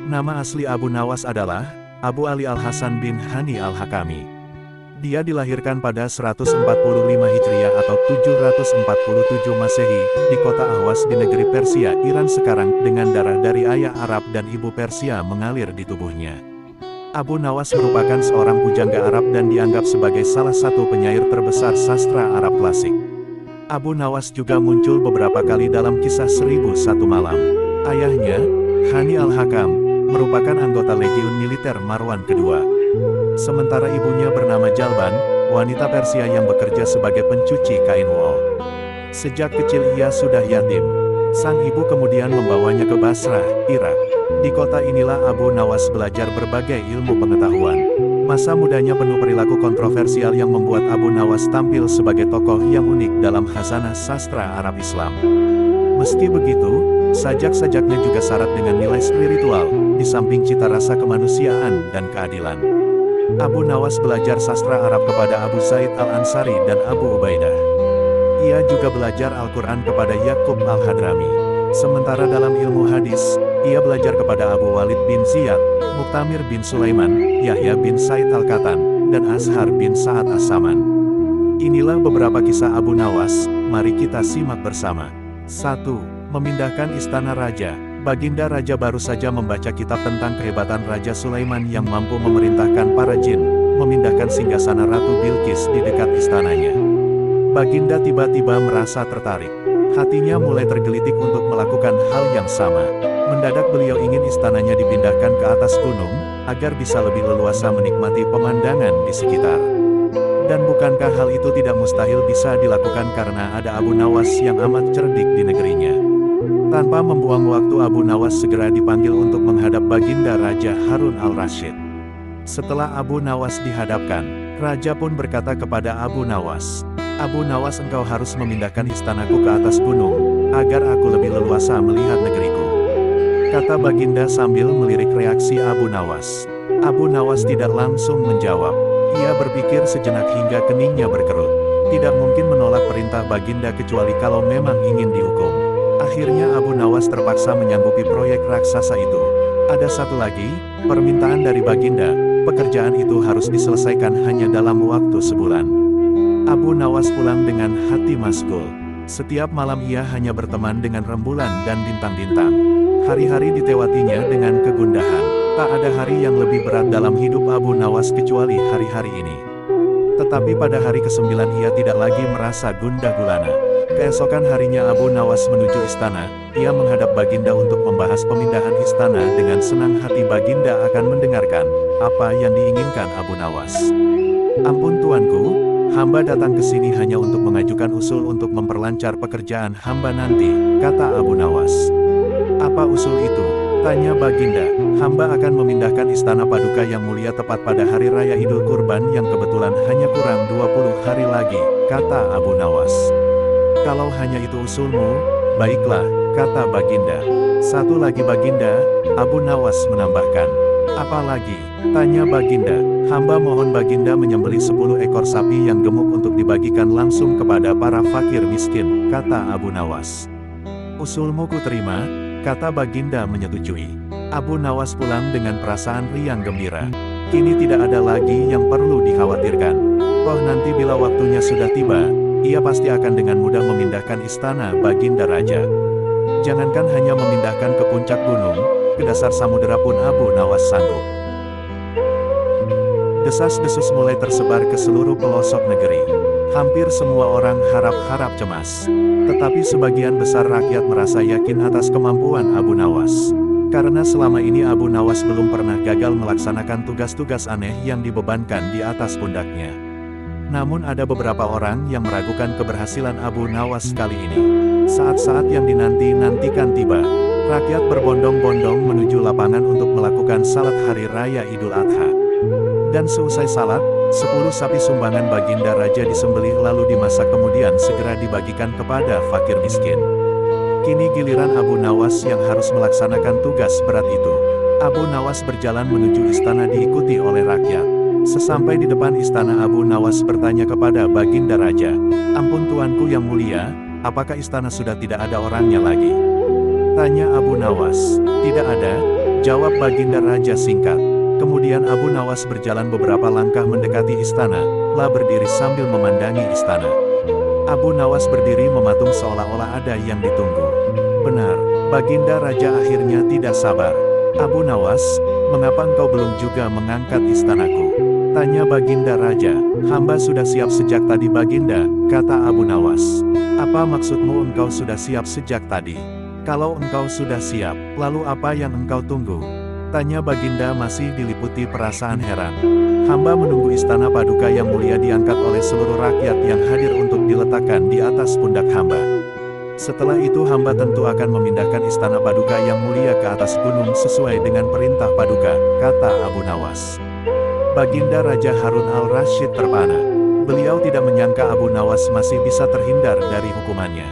Nama asli Abu Nawas adalah Abu Ali Al-Hasan bin Hani Al-Hakami. Dia dilahirkan pada 145 Hijriah atau 747 Masehi, di kota Ahwas di negeri Persia, Iran sekarang, dengan darah dari ayah Arab dan ibu Persia mengalir di tubuhnya. Abu Nawas merupakan seorang pujangga Arab dan dianggap sebagai salah satu penyair terbesar sastra Arab klasik. Abu Nawas juga muncul beberapa kali dalam kisah 1001 Malam. Ayahnya, Hani Al-Hakam, merupakan anggota Legiun Militer Marwan II. Sementara ibunya bernama Jalban, wanita Persia yang bekerja sebagai pencuci kain wol. Sejak kecil ia sudah yatim. Sang ibu kemudian membawanya ke Basrah, Irak. Di kota inilah Abu Nawas belajar berbagai ilmu pengetahuan. Masa mudanya penuh perilaku kontroversial yang membuat Abu Nawas tampil sebagai tokoh yang unik dalam khazanah sastra Arab Islam. Meski begitu, sajak-sajaknya juga syarat dengan nilai spiritual, di samping cita rasa kemanusiaan dan keadilan. Abu Nawas belajar sastra Arab kepada Abu Zaid Al-Ansari dan Abu Ubaidah. Ia juga belajar Al-Quran kepada Yakub Al-Hadrami. Sementara dalam ilmu hadis, ia belajar kepada Abu Walid bin Ziyad, Muktamir bin Sulaiman, Yahya bin Said Al-Katan, dan Azhar bin Sa'ad As-Saman. Inilah beberapa kisah Abu Nawas, mari kita simak bersama. 1. Memindahkan istana raja. Baginda Raja baru saja membaca kitab tentang kehebatan Raja Sulaiman yang mampu memerintahkan para jin, memindahkan singgasana Ratu Bilqis di dekat istananya. Baginda tiba-tiba merasa tertarik. Hatinya mulai tergelitik untuk melakukan hal yang sama. Mendadak beliau ingin istananya dipindahkan ke atas gunung, agar bisa lebih leluasa menikmati pemandangan di sekitar. Dan bukankah hal itu tidak mustahil bisa dilakukan karena ada Abu Nawas yang amat cerdik di negerinya. Tanpa membuang waktu, Abu Nawas segera dipanggil untuk menghadap Baginda Raja Harun Al-Rasyid. Setelah Abu Nawas dihadapkan, Raja pun berkata kepada Abu Nawas, "Abu Nawas, engkau harus memindahkan istanaku ke atas gunung, agar aku lebih leluasa melihat negeriku," kata Baginda sambil melirik reaksi Abu Nawas. Abu Nawas tidak langsung menjawab. Ia berpikir sejenak hingga keningnya berkerut. Tidak mungkin menolak perintah Baginda kecuali kalau memang ingin dihukum. Akhirnya Abu Nawas terpaksa menyanggupi proyek raksasa itu. Ada satu lagi, permintaan dari Baginda, pekerjaan itu harus diselesaikan hanya dalam waktu sebulan. Abu Nawas pulang dengan hati masgul. Setiap malam ia hanya berteman dengan rembulan dan bintang-bintang. Hari-hari ditewatinya dengan kegundahan. Tak ada hari yang lebih berat dalam hidup Abu Nawas kecuali hari-hari ini. Tetapi pada hari ke-9 ia tidak lagi merasa gundah gulana. Keesokan harinya Abu Nawas menuju istana. Ia menghadap Baginda untuk membahas pemindahan istana. Dengan senang hati Baginda akan mendengarkan apa yang diinginkan Abu Nawas. "Ampun tuanku, hamba datang ke sini hanya untuk mengajukan usul untuk memperlancar pekerjaan hamba nanti," kata Abu Nawas. "Apa usul itu?" tanya Baginda. "Hamba akan memindahkan istana Paduka yang mulia tepat pada hari raya Idul Kurban yang kebetulan hanya kurang 20 hari lagi," kata Abu Nawas. "Kalau hanya itu usulmu, baiklah," kata Baginda. "Satu lagi Baginda," Abu Nawas menambahkan. "Apa lagi?" tanya Baginda. "Hamba mohon Baginda menyembelih 10 ekor sapi yang gemuk untuk dibagikan langsung kepada para fakir miskin," kata Abu Nawas. "Usulmu ku terima," kata Baginda menyetujui. Abu Nawas pulang dengan perasaan riang gembira. Kini tidak ada lagi yang perlu dikhawatirkan. Toh nanti bila waktunya sudah tiba, ia pasti akan dengan mudah memindahkan istana Baginda Raja. Jangankan hanya memindahkan ke puncak gunung, ke dasar samudera pun Abu Nawas sanggup. Desas-desus mulai tersebar ke seluruh pelosok negeri. Hampir semua orang harap-harap cemas. Tetapi sebagian besar rakyat merasa yakin atas kemampuan Abu Nawas. Karena selama ini Abu Nawas belum pernah gagal melaksanakan tugas-tugas aneh yang dibebankan di atas pundaknya. Namun ada beberapa orang yang meragukan keberhasilan Abu Nawas kali ini. Saat-saat yang dinanti-nantikan tiba. Rakyat berbondong-bondong menuju lapangan untuk melakukan salat hari raya Idul Adha. Dan seusai salat, 10 sapi sumbangan Baginda Raja disembelih lalu dimasak kemudian segera dibagikan kepada fakir miskin. Kini giliran Abu Nawas yang harus melaksanakan tugas berat itu. Abu Nawas berjalan menuju istana diikuti oleh rakyat. Sesampai di depan istana, Abu Nawas bertanya kepada Baginda Raja, "Ampun tuanku yang mulia, apakah istana sudah tidak ada orangnya lagi?" Tanya Abu Nawas. Tidak ada, jawab Baginda Raja singkat. Kemudian Abu Nawas berjalan beberapa langkah mendekati istana, lalu berdiri sambil memandangi istana. Abu Nawas berdiri mematung seolah-olah ada yang ditunggu. Benar, Baginda Raja akhirnya tidak sabar. Abu Nawas, mengapa engkau belum juga mengangkat istanaku? Tanya Baginda Raja. Hamba sudah siap sejak tadi Baginda, kata Abu Nawas. Apa maksudmu engkau sudah siap sejak tadi? Kalau engkau sudah siap, lalu apa yang engkau tunggu? Tanya Baginda masih diliputi perasaan heran. Hamba menunggu istana paduka yang mulia diangkat oleh seluruh rakyat yang hadir untuk diletakkan di atas pundak hamba. Setelah itu hamba tentu akan memindahkan istana paduka yang mulia ke atas gunung sesuai dengan perintah paduka, kata Abu Nawas. Baginda Raja Harun al-Rasyid terpana. Beliau tidak menyangka Abu Nawas masih bisa terhindar dari hukumannya.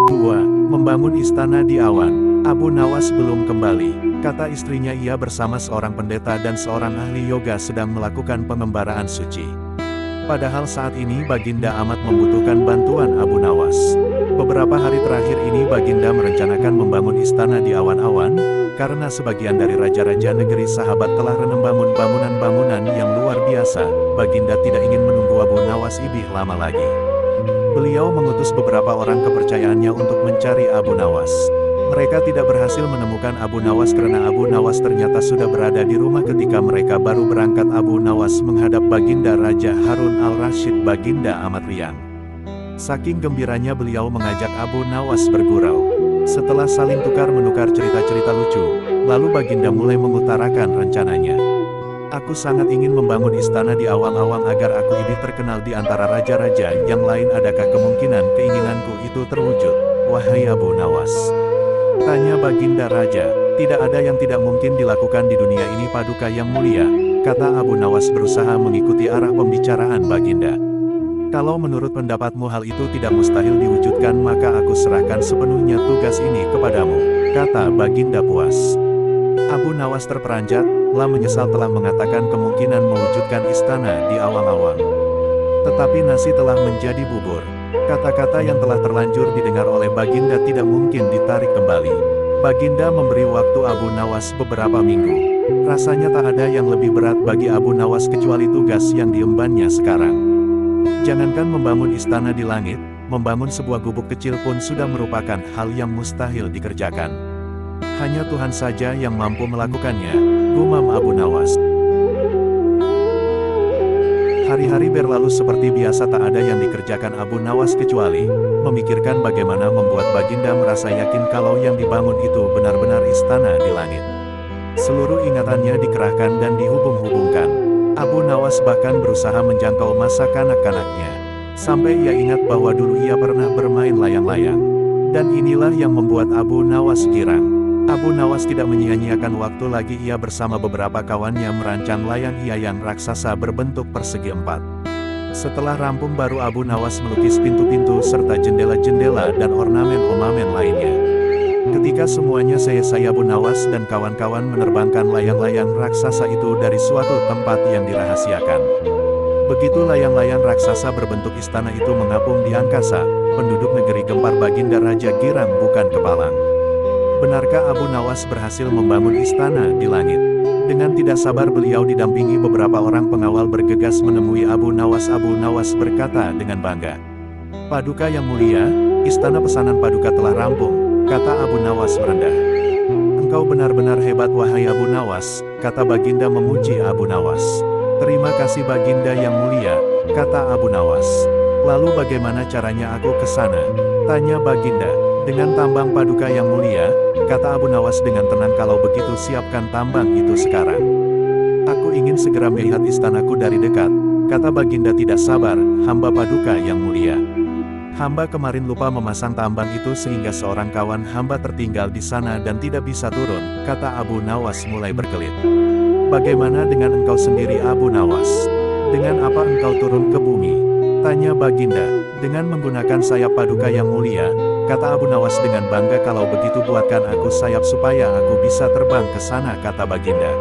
2. Membangun istana di awan. Abu Nawas belum kembali, kata istrinya. Ia bersama seorang pendeta dan seorang ahli yoga sedang melakukan pengembaraan suci. Padahal saat ini Baginda amat membutuhkan bantuan Abu Nawas. Beberapa hari terakhir ini Baginda merencanakan membangun istana di awan-awan, karena sebagian dari raja-raja negeri sahabat telah membangun bangunan-bangunan yang luar biasa. Baginda tidak ingin menunggu Abu Nawas lebih lama lagi. Beliau mengutus beberapa orang kepercayaannya untuk mencari Abu Nawas. Mereka tidak berhasil menemukan Abu Nawas karena Abu Nawas ternyata sudah berada di rumah ketika mereka baru berangkat. Abu Nawas menghadap Baginda Raja Harun al-Rasyid. Baginda amat riang. Saking gembiranya beliau mengajak Abu Nawas bergurau. Setelah saling tukar-menukar cerita-cerita lucu, lalu Baginda mulai mengutarakan rencananya. Aku sangat ingin membangun istana di awang-awang agar aku lebih terkenal di antara raja-raja yang lain. Adakah kemungkinan keinginanku itu terwujud, wahai Abu Nawas? Tanya Baginda Raja. Tidak ada yang tidak mungkin dilakukan di dunia ini paduka yang mulia, kata Abu Nawas berusaha mengikuti arah pembicaraan Baginda. Kalau menurut pendapatmu hal itu tidak mustahil diwujudkan, maka aku serahkan sepenuhnya tugas ini kepadamu, kata Baginda puas. Abu Nawas terperanjat, lalu menyesal telah mengatakan kemungkinan mewujudkan istana di awang-awang. Tetapi nasi telah menjadi bubur. Kata-kata yang telah terlanjur didengar oleh Baginda tidak mungkin ditarik kembali. Baginda memberi waktu Abu Nawas beberapa minggu. Rasanya tak ada yang lebih berat bagi Abu Nawas kecuali tugas yang diembannya sekarang. Jangankan membangun istana di langit, membangun sebuah gubuk kecil pun sudah merupakan hal yang mustahil dikerjakan. Hanya Tuhan saja yang mampu melakukannya, gumam Abu Nawas. Hari-hari berlalu seperti biasa, tak ada yang dikerjakan Abu Nawas kecuali memikirkan bagaimana membuat Baginda merasa yakin kalau yang dibangun itu benar-benar istana di langit. Seluruh ingatannya dikerahkan dan dihubung-hubungkan. Abu Nawas bahkan berusaha menjangkau masa kanak-kanaknya. Sampai ia ingat bahwa dulu ia pernah bermain layang-layang. Dan inilah yang membuat Abu Nawas girang. Abu Nawas tidak menyia-nyiakan waktu lagi. Ia bersama beberapa kawannya merancang layang-layang raksasa berbentuk persegi 4. Setelah rampung baru Abu Nawas melukis pintu-pintu serta jendela-jendela dan ornamen-ornamen lainnya. Ketika semuanya selesai, Abu Nawas dan kawan-kawan menerbangkan layang-layang raksasa itu dari suatu tempat yang dirahasiakan. Begitu layang-layang raksasa berbentuk istana itu mengapung di angkasa, penduduk negeri Gempar Baginda Raja girang bukan kepalang. Benarkah Abu Nawas berhasil membangun istana di langit? Dengan tidak sabar beliau didampingi beberapa orang pengawal bergegas menemui Abu Nawas. Abu Nawas berkata dengan bangga, "Paduka yang mulia, istana pesanan paduka telah rampung," kata Abu Nawas merendah. "Engkau benar-benar hebat wahai Abu Nawas," kata Baginda memuji Abu Nawas. "Terima kasih Baginda yang mulia," kata Abu Nawas. "Lalu bagaimana caranya aku ke sana?" tanya Baginda. "Dengan tambang paduka yang mulia," kata Abu Nawas dengan tenang. "Kalau begitu siapkan tambang itu sekarang." "Aku ingin segera melihat istanaku dari dekat," kata Baginda tidak sabar. "Hamba paduka yang mulia, hamba kemarin lupa memasang tambang itu sehingga seorang kawan hamba tertinggal di sana dan tidak bisa turun," kata Abu Nawas mulai berkelit. "Bagaimana dengan engkau sendiri Abu Nawas? Dengan apa engkau turun ke bumi?" tanya Baginda. "Dengan menggunakan sayap paduka yang mulia," kata Abu Nawas dengan bangga. "Kalau begitu buatkan aku sayap supaya aku bisa terbang ke sana," kata Baginda.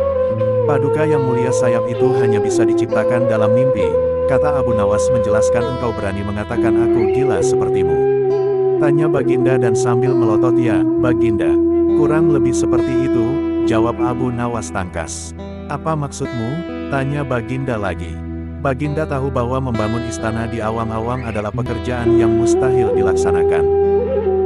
"Paduka yang mulia, sayap itu hanya bisa diciptakan dalam mimpi," kata Abu Nawas menjelaskan. "Engkau berani mengatakan aku gila sepertimu. Tanya Baginda dan sambil melotot, "Ya, Baginda. Kurang lebih seperti itu," jawab Abu Nawas tangkas. "Apa maksudmu?" tanya Baginda lagi. Baginda tahu bahwa membangun istana di awang-awang adalah pekerjaan yang mustahil dilaksanakan.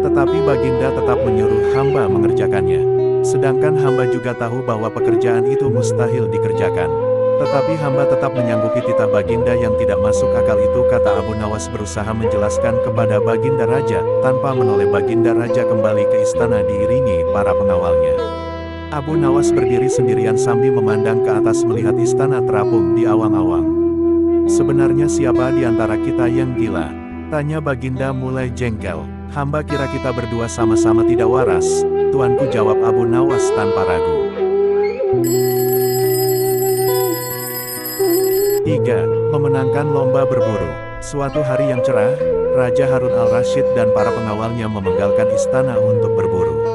Tetapi Baginda tetap menyuruh hamba mengerjakannya. Sedangkan hamba juga tahu bahwa pekerjaan itu mustahil dikerjakan. Tetapi hamba tetap menyanggupi titah Baginda yang tidak masuk akal itu, kata Abu Nawas berusaha menjelaskan kepada Baginda Raja, tanpa menoleh Baginda Raja kembali ke istana diiringi para pengawalnya. Abu Nawas berdiri sendirian sambil memandang ke atas melihat istana terapung di awang-awang. "Sebenarnya siapa di antara kita yang gila?" tanya Baginda mulai jengkel. "Hamba kira kita berdua sama-sama tidak waras, tuanku," jawab Abu Nawas tanpa ragu. 3. Memenangkan lomba berburu. Suatu hari yang cerah, Raja Harun al-Rasyid dan para pengawalnya memenggalkan istana untuk berburu.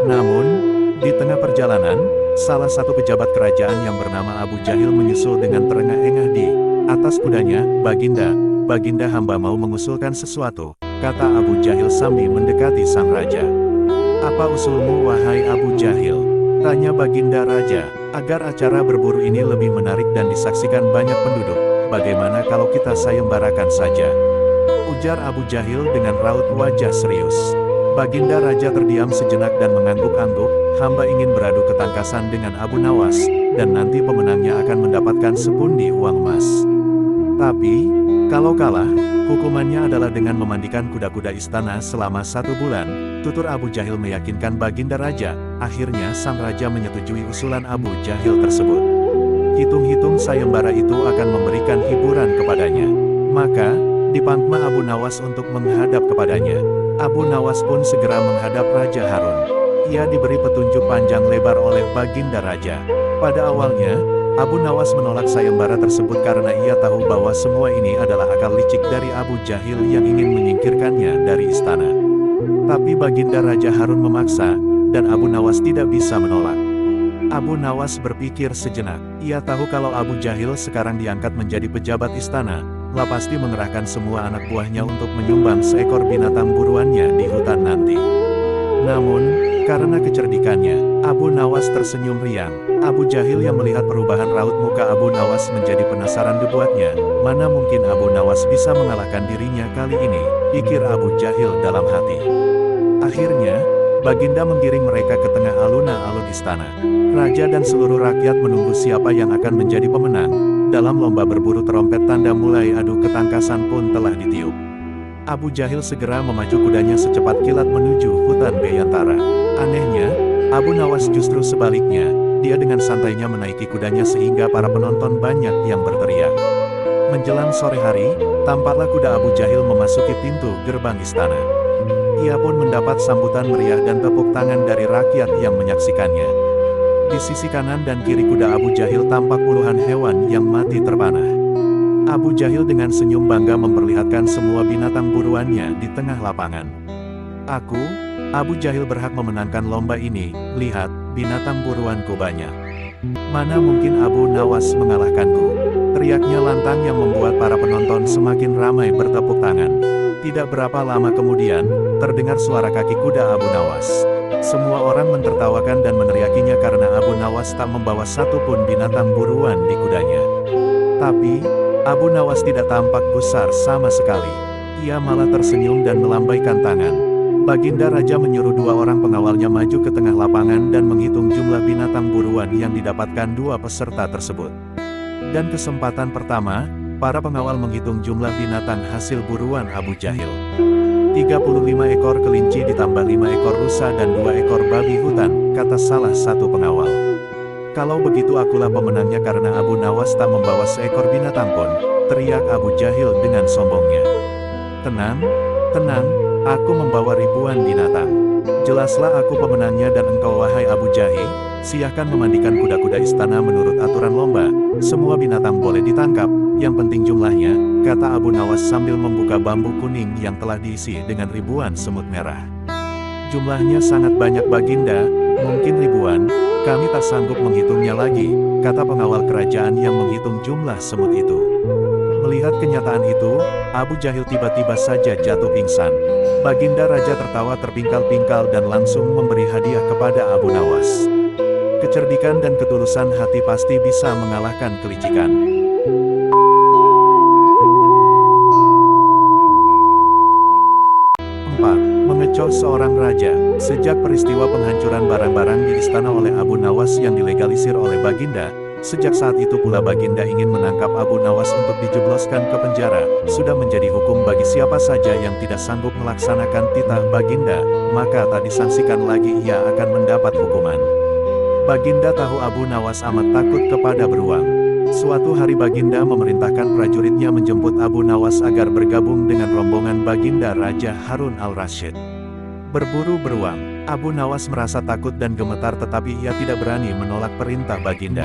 Namun, di tengah perjalanan, salah satu pejabat kerajaan yang bernama Abu Jahil menyusul dengan terengah-engah di atas kudanya. Baginda hamba mau mengusulkan sesuatu," kata Abu Jahil sambil mendekati sang raja. "Apa usulmu wahai Abu Jahil?" tanya Baginda Raja. "Agar acara berburu ini lebih menarik dan disaksikan banyak penduduk, bagaimana kalau kita sayembarakan saja?" ujar Abu Jahil dengan raut wajah serius. Baginda Raja terdiam sejenak dan mengangguk-angguk. "Hamba ingin beradu ketangkasan dengan Abu Nawas, dan nanti pemenangnya akan mendapatkan sepundi uang emas. Tapi, kalau kalah, hukumannya adalah dengan memandikan kuda-kuda istana selama 1 bulan, tutur Abu Jahil meyakinkan Baginda Raja. Akhirnya sang raja menyetujui usulan Abu Jahil tersebut. Hitung-hitung sayembara itu akan memberikan hiburan kepadanya. Maka, dipangma Abu Nawas untuk menghadap kepadanya. Abu Nawas pun segera menghadap Raja Harun. Ia diberi petunjuk panjang lebar oleh Baginda Raja. Pada awalnya, Abu Nawas menolak sayembara tersebut karena ia tahu bahwa semua ini adalah akal licik dari Abu Jahil yang ingin menyingkirkannya dari istana. Tapi Baginda Raja Harun memaksa, dan Abu Nawas tidak bisa menolak. Abu Nawas berpikir sejenak. Ia tahu kalau Abu Jahil sekarang diangkat menjadi pejabat istana, pasti mengerahkan semua anak buahnya untuk menyumbang seekor binatang buruannya di hutan nanti. Namun, karena kecerdikannya, Abu Nawas tersenyum riang. Abu Jahil yang melihat perubahan raut muka Abu Nawas menjadi penasaran dibuatnya. Mana mungkin Abu Nawas bisa mengalahkan dirinya kali ini, pikir Abu Jahil dalam hati. Akhirnya, Baginda menggiring mereka ke tengah alun-alun istana. Raja dan seluruh rakyat menunggu siapa yang akan menjadi pemenang. Dalam lomba berburu trompet tanda mulai adu ketangkasan pun telah ditiup. Abu Jahil segera memacu kudanya secepat kilat menuju hutan Beyantara. Anehnya, Abu Nawas justru sebaliknya, dia dengan santainya menaiki kudanya sehingga para penonton banyak yang berteriak. Menjelang sore hari, tampaklah kuda Abu Jahil memasuki pintu gerbang istana. Ia pun mendapat sambutan meriah dan tepuk tangan dari rakyat yang menyaksikannya. Di sisi kanan dan kiri kuda Abu Jahil tampak puluhan hewan yang mati terpanah. Abu Jahil dengan senyum bangga memperlihatkan semua binatang buruannya di tengah lapangan. Abu Jahil berhak memenangkan lomba ini, lihat, binatang buruanku banyak. Mana mungkin Abu Nawas mengalahkanku?" teriaknya lantang yang membuat para penonton semakin ramai bertepuk tangan. Tidak berapa lama kemudian, terdengar suara kaki kuda Abu Nawas. Semua orang mentertawakan dan meneriakinya karena Abu Nawas tak membawa satu pun binatang buruan di kudanya. Tapi, Abu Nawas tidak tampak gusar sama sekali. Ia malah tersenyum dan melambaikan tangan. Baginda Raja menyuruh 2 orang pengawalnya maju ke tengah lapangan dan menghitung jumlah binatang buruan yang didapatkan 2 peserta tersebut. Dan kesempatan pertama, para pengawal menghitung jumlah binatang hasil buruan Abu Jahil. 35 ekor kelinci ditambah 5 ekor rusa dan 2 ekor babi hutan, kata salah satu pengawal. "Kalau begitu akulah pemenangnya karena Abu Nawas tak membawa seekor binatang pun," teriak Abu Jahil dengan sombongnya. Tenang, aku membawa ribuan binatang. Jelaslah aku pemenangnya dan engkau wahai Abu Jahil, silahkan memandikan kuda-kuda istana menurut aturan lomba. Semua binatang boleh ditangkap, yang penting jumlahnya, kata Abu Nawas sambil membuka bambu kuning yang telah diisi dengan ribuan semut merah. "Jumlahnya sangat banyak Baginda, mungkin ribuan, kami tak sanggup menghitungnya lagi," kata pengawal kerajaan yang menghitung jumlah semut itu. Melihat kenyataan itu, Abu Jahil tiba-tiba saja jatuh pingsan. Baginda Raja tertawa terpingkal-pingkal dan langsung memberi hadiah kepada Abu Nawas. Kecerdikan dan ketulusan hati pasti bisa mengalahkan kelicikan. 4. Mengecoh seorang raja. Sejak peristiwa penghancuran barang-barang di istana oleh Abu Nawas yang dilegalisir oleh Baginda, sejak saat itu pula Baginda ingin menangkap Abu Nawas untuk dijebloskan ke penjara. Sudah menjadi hukum bagi siapa saja yang tidak sanggup melaksanakan titah Baginda, maka tak disangsikan lagi ia akan mendapat hukuman. Baginda tahu Abu Nawas amat takut kepada beruang. Suatu hari Baginda memerintahkan prajuritnya menjemput Abu Nawas agar bergabung dengan rombongan Baginda Raja Harun al-Rasyid. Berburu beruang, Abu Nawas merasa takut dan gemetar tetapi ia tidak berani menolak perintah Baginda.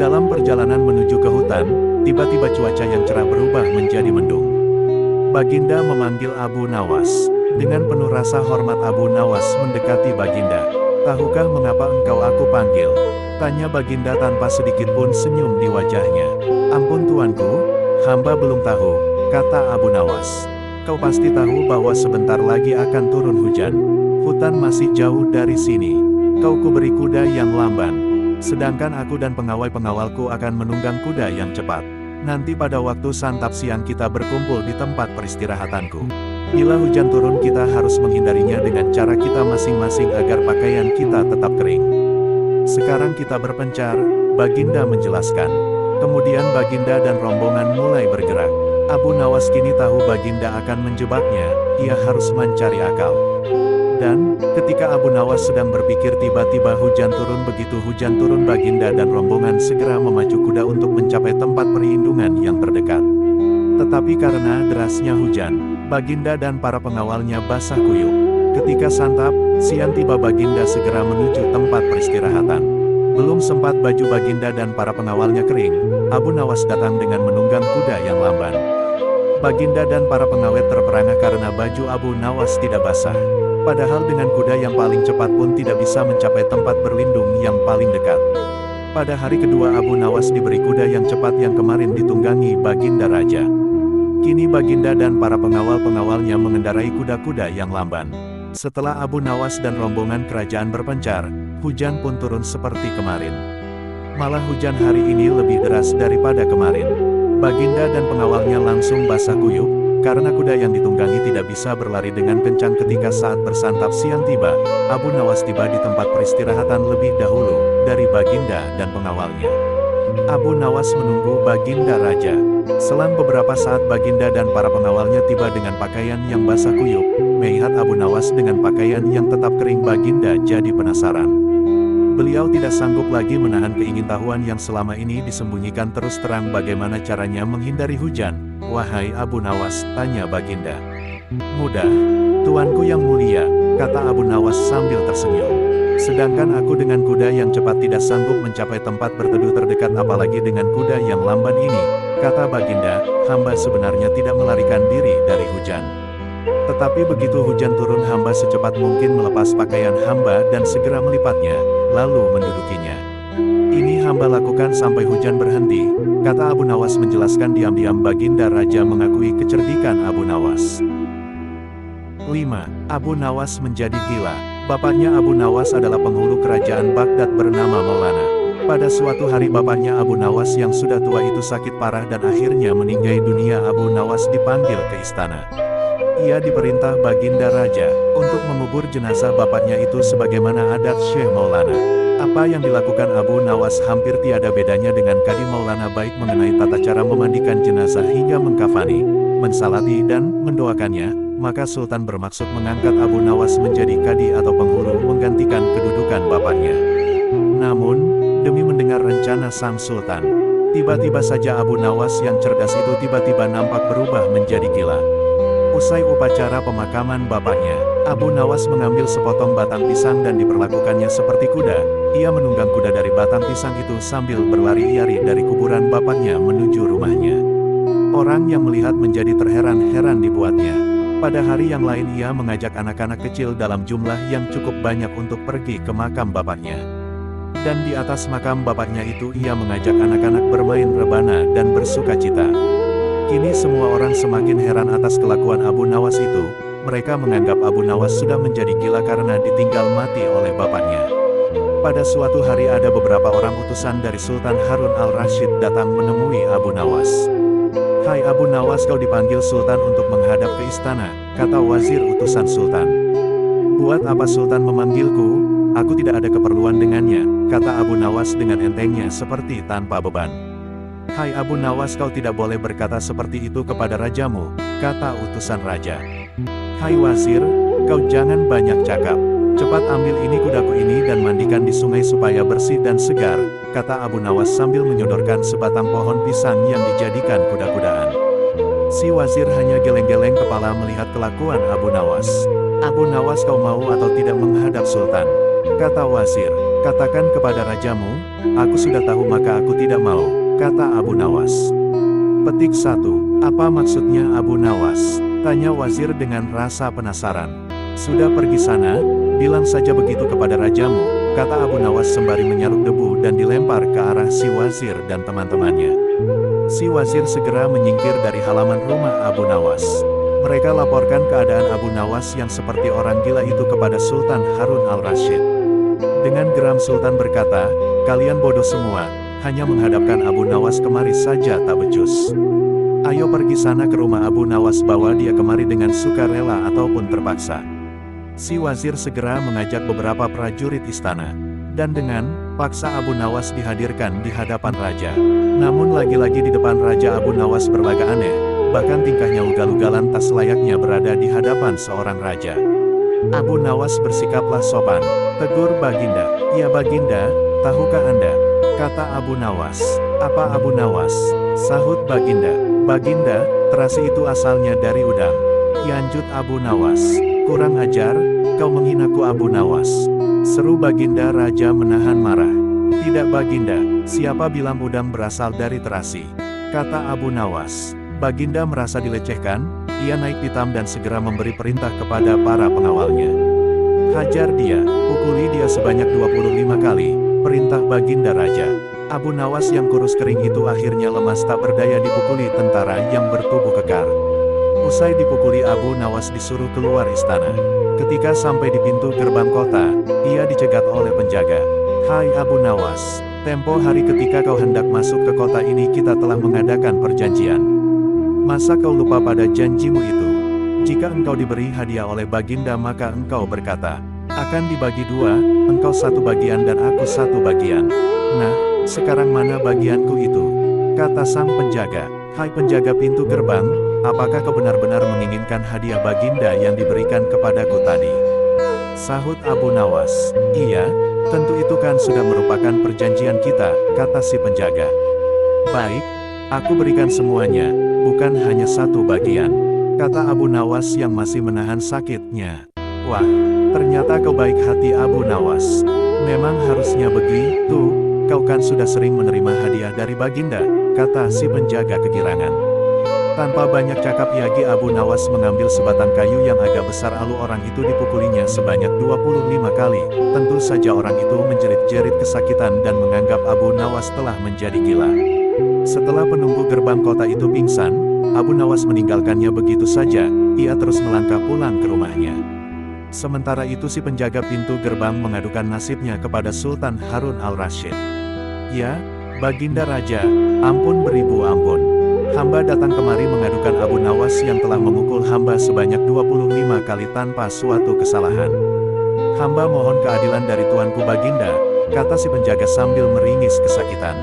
Dalam perjalanan menuju ke hutan, tiba-tiba cuaca yang cerah berubah menjadi mendung. Baginda memanggil Abu Nawas. Dengan penuh rasa hormat Abu Nawas mendekati Baginda. "Tahukah mengapa engkau aku panggil?" tanya Baginda tanpa sedikit pun senyum di wajahnya. "Ampun tuanku, hamba belum tahu," kata Abu Nawas. "Kau pasti tahu bahwa sebentar lagi akan turun hujan. Hutan masih jauh dari sini. Kau kuberi kuda yang lamban. Sedangkan aku dan pengawal-pengawalku akan menunggang kuda yang cepat. Nanti pada waktu santap siang kita berkumpul di tempat peristirahatanku. Bila hujan turun kita harus menghindarinya dengan cara kita masing-masing agar pakaian kita tetap kering. Sekarang kita berpencar," Baginda menjelaskan. Kemudian Baginda dan rombongan mulai bergerak. Abu Nawas kini tahu Baginda akan menjebaknya, ia harus mencari akal. Dan, ketika Abu Nawas sedang berpikir tiba-tiba hujan turun. Begitu hujan turun Baginda dan rombongan segera memacu kuda untuk mencapai tempat perlindungan yang terdekat. Tetapi karena derasnya hujan, Baginda dan para pengawalnya basah kuyup. Ketika santap siang tiba Baginda segera menuju tempat peristirahatan. Belum sempat baju Baginda dan para pengawalnya kering, Abu Nawas datang dengan menunggang kuda yang lamban. Baginda dan para pengawet terperangah karena baju Abu Nawas tidak basah. Padahal dengan kuda yang paling cepat pun tidak bisa mencapai tempat berlindung yang paling dekat. Pada hari kedua Abu Nawas diberi kuda yang cepat yang kemarin ditunggangi Baginda Raja. Kini Baginda dan para pengawal-pengawalnya mengendarai kuda-kuda yang lamban. Setelah Abu Nawas dan rombongan kerajaan berpencar, hujan pun turun seperti kemarin. Malah hujan hari ini lebih deras daripada kemarin. Baginda dan pengawalnya langsung basah kuyup, karena kuda yang ditunggangi tidak bisa berlari dengan kencang. Ketika saat bersantap siang tiba, Abu Nawas tiba di tempat peristirahatan lebih dahulu dari Baginda dan pengawalnya. Abu Nawas menunggu Baginda Raja. Selang beberapa saat Baginda dan para pengawalnya tiba dengan pakaian yang basah kuyup. Melihat Abu Nawas dengan pakaian yang tetap kering, Baginda jadi penasaran. Beliau tidak sanggup lagi menahan keingintahuan yang selama ini disembunyikan. "Terus terang bagaimana caranya menghindari hujan, wahai Abu Nawas?" tanya Baginda. "Mudah, tuanku yang mulia," kata Abu Nawas sambil tersenyum. "Sedangkan aku dengan kuda yang cepat tidak sanggup mencapai tempat berteduh terdekat apalagi dengan kuda yang lamban ini," kata Baginda. "Hamba sebenarnya tidak melarikan diri dari hujan. Tetapi begitu hujan turun hamba secepat mungkin melepas pakaian hamba dan segera melipatnya, lalu mendudukinya. Ini hamba lakukan sampai hujan berhenti," kata Abu Nawas menjelaskan. Diam-diam Baginda Raja mengakui kecerdikan Abu Nawas. 5. Abu Nawas menjadi gila. Bapaknya Abu Nawas adalah penghulu kerajaan Baghdad bernama Maulana. Pada suatu hari bapaknya Abu Nawas yang sudah tua itu sakit parah dan akhirnya meninggal dunia. Abu Nawas dipanggil ke istana. Ia diperintah Baginda Raja untuk mengubur jenazah bapaknya itu sebagaimana adat Syekh Maulana. Apa yang dilakukan Abu Nawas hampir tiada bedanya dengan Kadi Maulana, baik mengenai tata cara memandikan jenazah hingga mengkafani, mensalati dan mendoakannya. Maka Sultan bermaksud mengangkat Abu Nawas menjadi kadi atau penghulu menggantikan kedudukan bapaknya. Namun, demi mendengar rencana sang Sultan, tiba-tiba saja Abu Nawas yang cerdas itu tiba-tiba nampak berubah menjadi gila. Usai upacara pemakaman bapaknya, Abu Nawas mengambil sepotong batang pisang dan diperlakukannya seperti kuda. Ia menunggang kuda dari batang pisang itu sambil berlari-lari dari kuburan bapaknya menuju rumahnya. Orang yang melihat menjadi terheran-heran dibuatnya. Pada hari yang lain ia mengajak anak-anak kecil dalam jumlah yang cukup banyak untuk pergi ke makam bapaknya. Dan di atas makam bapaknya itu ia mengajak anak-anak bermain rebana dan bersukacita. Kini semua orang semakin heran atas kelakuan Abu Nawas itu. Mereka menganggap Abu Nawas sudah menjadi gila karena ditinggal mati oleh bapaknya. Pada suatu hari ada beberapa orang utusan dari Sultan Harun al-Rasyid datang menemui Abu Nawas. "Hai Abu Nawas, kau dipanggil Sultan untuk menghadap ke istana," kata wazir utusan Sultan. "Buat apa Sultan memanggilku? Aku tidak ada keperluan dengannya," kata Abu Nawas dengan entengnya seperti tanpa beban. "Hai Abu Nawas, kau tidak boleh berkata seperti itu kepada rajamu," kata utusan raja. "Hai wazir, kau jangan banyak cakap. Cepat ambil ini kudaku ini dan mandikan di sungai supaya bersih dan segar," kata Abu Nawas sambil menyodorkan sebatang pohon pisang yang dijadikan kuda-kudaan. Si wazir hanya geleng-geleng kepala melihat kelakuan Abu Nawas. "Abu Nawas, kau mau atau tidak menghadap Sultan?" kata wazir. "Katakan kepada rajamu, aku sudah tahu maka aku tidak mau," kata Abu Nawas. Petik 1. Apa maksudnya Abu Nawas? Tanya wazir dengan rasa penasaran. "Sudah pergi sana, bilang saja begitu kepada rajamu," kata Abu Nawas sembari menyaruk debu dan dilempar ke arah si wazir dan teman-temannya. Si wazir segera menyingkir dari halaman rumah Abu Nawas. Mereka laporkan keadaan Abu Nawas yang seperti orang gila itu kepada Sultan Harun al-Rasyid. Dengan geram Sultan berkata, "Kalian bodoh semua, hanya menghadapkan Abu Nawas kemari saja tak becus. Ayo pergi sana ke rumah Abu Nawas, bawa dia kemari dengan sukarela ataupun terpaksa." Si wazir segera mengajak beberapa prajurit istana. Dan dengan paksa Abu Nawas dihadirkan di hadapan raja. Namun lagi-lagi di depan raja Abu Nawas berlagak aneh, bahkan tingkahnya ugal-ugalan tak selayaknya berada di hadapan seorang raja. Abu Nawas bersikaplah sopan. Tegur Baginda. "Ya Baginda, tahukah Anda?" kata Abu Nawas. "Apa Abu Nawas?" sahut Baginda. "Baginda, terasi itu asalnya dari udang." Lanjut Abu Nawas. "Kurang ajar, kau menghinaku Abu Nawas," seru Baginda. Raja menahan marah. "Tidak Baginda, siapa bilang udang berasal dari terasi?" kata Abu Nawas. Baginda merasa dilecehkan, ia naik pitam dan segera memberi perintah kepada para pengawalnya. "Hajar dia, pukuli dia sebanyak 25 kali, perintah Baginda Raja. Abu Nawas yang kurus kering itu akhirnya lemas tak berdaya dipukuli tentara yang bertubuh kekar. Usai dipukuli, Abu Nawas disuruh keluar istana. Ketika sampai di pintu gerbang kota, ia dicegat oleh penjaga. "Hai Abu Nawas, tempo hari ketika kau hendak masuk ke kota ini kita telah mengadakan perjanjian. Masa kau lupa pada janjimu itu? Jika engkau diberi hadiah oleh Baginda maka engkau berkata, akan dibagi dua, engkau satu bagian dan aku satu bagian. Nah, sekarang mana bagianku itu?" kata sang penjaga. "Hai penjaga pintu gerbang, apakah kau benar-benar menginginkan hadiah Baginda yang diberikan kepadaku tadi?" sahut Abu Nawas. "Iya, tentu itu kan sudah merupakan perjanjian kita," kata si penjaga. "Baik, aku berikan semuanya, bukan hanya satu bagian," kata Abu Nawas yang masih menahan sakitnya. "Wah, ternyata kau baik hati Abu Nawas. Memang harusnya begitu, kau kan sudah sering menerima hadiah dari Baginda," kata si penjaga kegirangan. Tanpa banyak cakap lagi Abu Nawas mengambil sebatang kayu yang agak besar lalu orang itu dipukulinya sebanyak 25 kali. Tentu saja orang itu menjerit-jerit kesakitan dan menganggap Abu Nawas telah menjadi gila. Setelah penunggu gerbang kota itu pingsan, Abu Nawas meninggalkannya begitu saja, ia terus melangkah pulang ke rumahnya. Sementara itu si penjaga pintu gerbang mengadukan nasibnya kepada Sultan Harun al-Rasyid. "Ya, Baginda Raja, ampun beribu ampun. Hamba datang kemari mengadukan Abu Nawas yang telah memukul hamba sebanyak 25 kali tanpa suatu kesalahan. Hamba mohon keadilan dari tuanku Baginda," kata si penjaga sambil meringis kesakitan.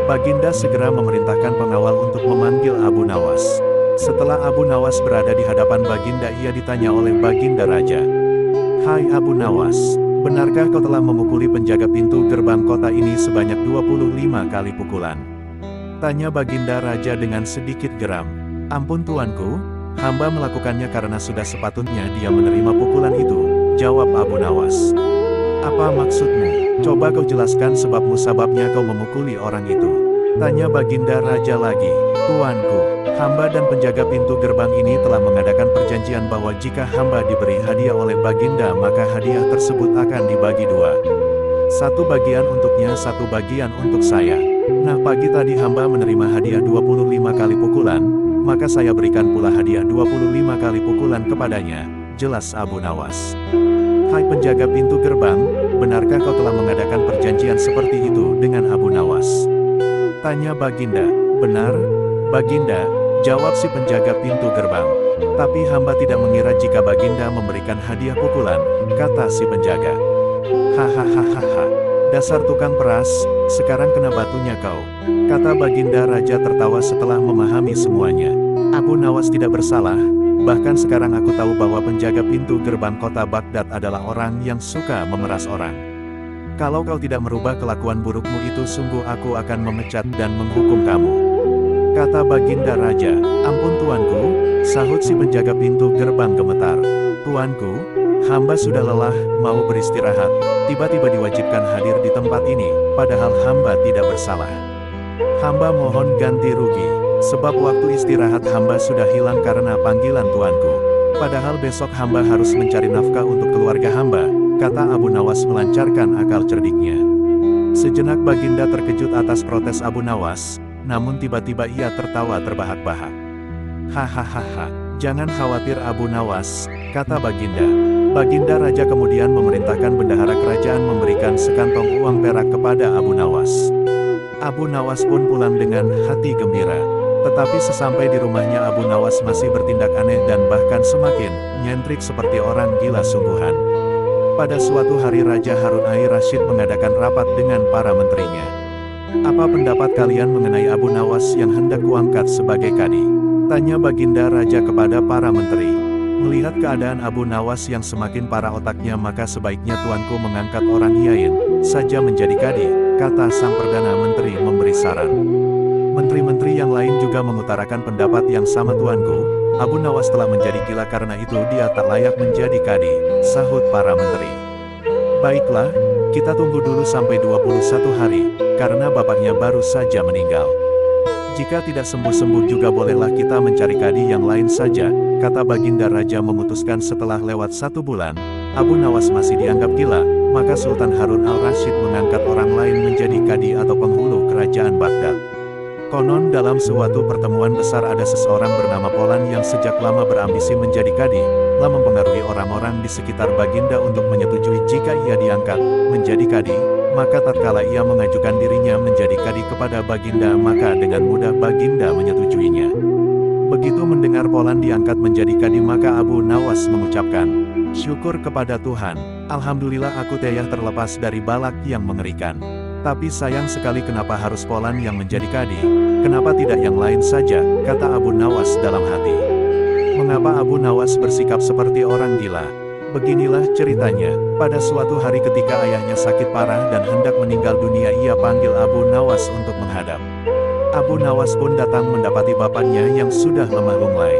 Baginda segera memerintahkan pengawal untuk memanggil Abu Nawas. Setelah Abu Nawas berada di hadapan Baginda, ia ditanya oleh Baginda Raja. "Hai Abu Nawas, benarkah kau telah memukuli penjaga pintu gerbang kota ini sebanyak 25 kali pukulan?" tanya Baginda Raja dengan sedikit geram. "Ampun tuanku, hamba melakukannya karena sudah sepatutnya dia menerima pukulan itu," jawab Abu Nawas. "Apa maksudmu? Coba kau jelaskan sebab musababnya kau memukuli orang itu," tanya Baginda Raja lagi. "Tuanku, hamba dan penjaga pintu gerbang ini telah mengadakan perjanjian bahwa jika hamba diberi hadiah oleh Baginda maka hadiah tersebut akan dibagi dua. Satu bagian untuknya, satu bagian untuk saya. Nah, pagi tadi hamba menerima hadiah 25 kali pukulan, maka saya berikan pula hadiah 25 kali pukulan kepadanya, jelas Abu Nawas. Hai penjaga pintu gerbang, benarkah kau telah mengadakan perjanjian seperti itu dengan Abu Nawas? Tanya Baginda. Benar, Baginda, jawab si penjaga pintu gerbang. Tapi hamba tidak mengira jika Baginda memberikan hadiah pukulan, kata si penjaga. Hahaha, dasar tukang peras, sekarang kena batunya kau, kata Baginda Raja tertawa setelah memahami semuanya. Abu Nawas tidak bersalah. Bahkan sekarang aku tahu bahwa penjaga pintu gerbang kota Baghdad adalah orang yang suka memeras orang. Kalau kau tidak merubah kelakuan burukmu itu, sungguh aku akan memecat dan menghukum kamu, kata Baginda Raja. Ampun tuanku, sahut si penjaga pintu gerbang gemetar. Tuanku, hamba sudah lelah, mau beristirahat, tiba-tiba diwajibkan hadir di tempat ini, padahal hamba tidak bersalah. Hamba mohon ganti rugi. Sebab waktu istirahat hamba sudah hilang karena panggilan tuanku. Padahal besok hamba harus mencari nafkah untuk keluarga hamba, kata Abu Nawas melancarkan akal cerdiknya. Sejenak Baginda terkejut atas protes Abu Nawas, namun tiba-tiba ia tertawa terbahak-bahak. Hahaha, jangan khawatir Abu Nawas, kata Baginda. Baginda Raja kemudian memerintahkan bendahara kerajaan memberikan sekantong uang perak kepada Abu Nawas. Abu Nawas pun pulang dengan hati gembira. Tetapi sesampai di rumahnya Abu Nawas masih bertindak aneh dan bahkan semakin nyentrik seperti orang gila sungguhan. Pada suatu hari Raja Harun Al-Rasyid mengadakan rapat dengan para menterinya. Apa pendapat kalian mengenai Abu Nawas yang hendak kuangkat sebagai kadi? Tanya Baginda Raja kepada para menteri. Melihat keadaan Abu Nawas yang semakin parah otaknya, maka sebaiknya tuanku mengangkat orang lain saja menjadi kadi, kata sang Perdana Menteri memberi saran. Menteri-menteri yang lain juga mengutarakan pendapat yang sama. Tuanku, Abu Nawas telah menjadi gila, karena itu dia tak layak menjadi kadi, sahut para menteri. Baiklah, kita tunggu dulu sampai 21 hari, karena bapaknya baru saja meninggal. Jika tidak sembuh-sembuh juga bolehlah kita mencari kadi yang lain saja, kata Baginda Raja memutuskan. Setelah lewat 1 bulan, Abu Nawas masih dianggap gila, maka Sultan Harun Al-Rasyid mengangkat orang lain menjadi kadi atau penghulu kerajaan Baghdad. Konon dalam suatu pertemuan besar ada seseorang bernama Polan yang sejak lama berambisi menjadi kadi, telah mempengaruhi orang-orang di sekitar Baginda untuk menyetujui jika ia diangkat menjadi kadi, maka tatkala ia mengajukan dirinya menjadi kadi kepada Baginda, maka dengan mudah Baginda menyetujuinya. Begitu mendengar Polan diangkat menjadi kadi, maka Abu Nawas mengucapkan, syukur kepada Tuhan, alhamdulillah aku telah terlepas dari balak yang mengerikan. Tapi sayang sekali, kenapa harus Polan yang menjadi kadi? Kenapa tidak yang lain saja? Kata Abu Nawas dalam hati. Mengapa Abu Nawas bersikap seperti orang gila? Beginilah ceritanya. Pada suatu hari ketika ayahnya sakit parah dan hendak meninggal dunia, ia panggil Abu Nawas untuk menghadap. Abu Nawas pun datang mendapati bapaknya yang sudah lemah lunglai.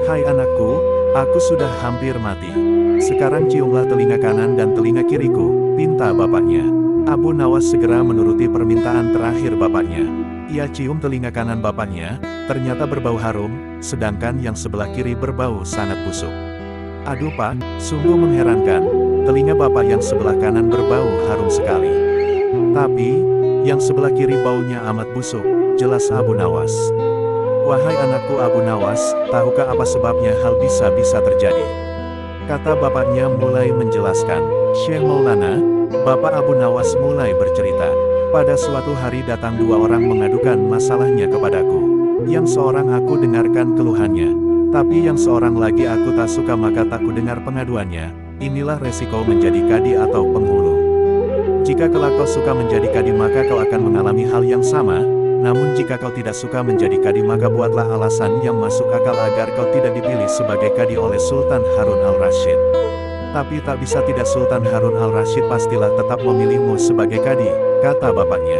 Hai anakku, aku sudah hampir mati. Sekarang ciumlah telinga kanan dan telinga kiriku, pinta bapaknya. Abu Nawas segera menuruti permintaan terakhir bapaknya. Ia cium telinga kanan bapaknya, ternyata berbau harum, sedangkan yang sebelah kiri berbau sangat busuk. Aduh Pak, sungguh mengherankan, telinga bapak yang sebelah kanan berbau harum sekali. Tapi, yang sebelah kiri baunya amat busuk, jelas Abu Nawas. Wahai anakku Abu Nawas, tahukah apa sebabnya hal bisa terjadi? Kata bapaknya mulai menjelaskan. Syekh Maulana, Bapak Abu Nawas mulai bercerita. Pada suatu hari datang 2 orang mengadukan masalahnya kepadaku. Yang seorang aku dengarkan keluhannya, tapi yang seorang lagi aku tak suka, maka tak ku dengar pengaduannya. Inilah resiko menjadi kadi atau penghulu. Jika kelak kau suka menjadi kadi, maka kau akan mengalami hal yang sama. Namun jika kau tidak suka menjadi kadi, maka buatlah alasan yang masuk akal agar kau tidak dipilih sebagai kadi oleh Sultan Harun Al-Rasyid. Tapi tak bisa tidak, Sultan Harun Al-Rasyid pastilah tetap memilihmu sebagai kadi, kata bapaknya.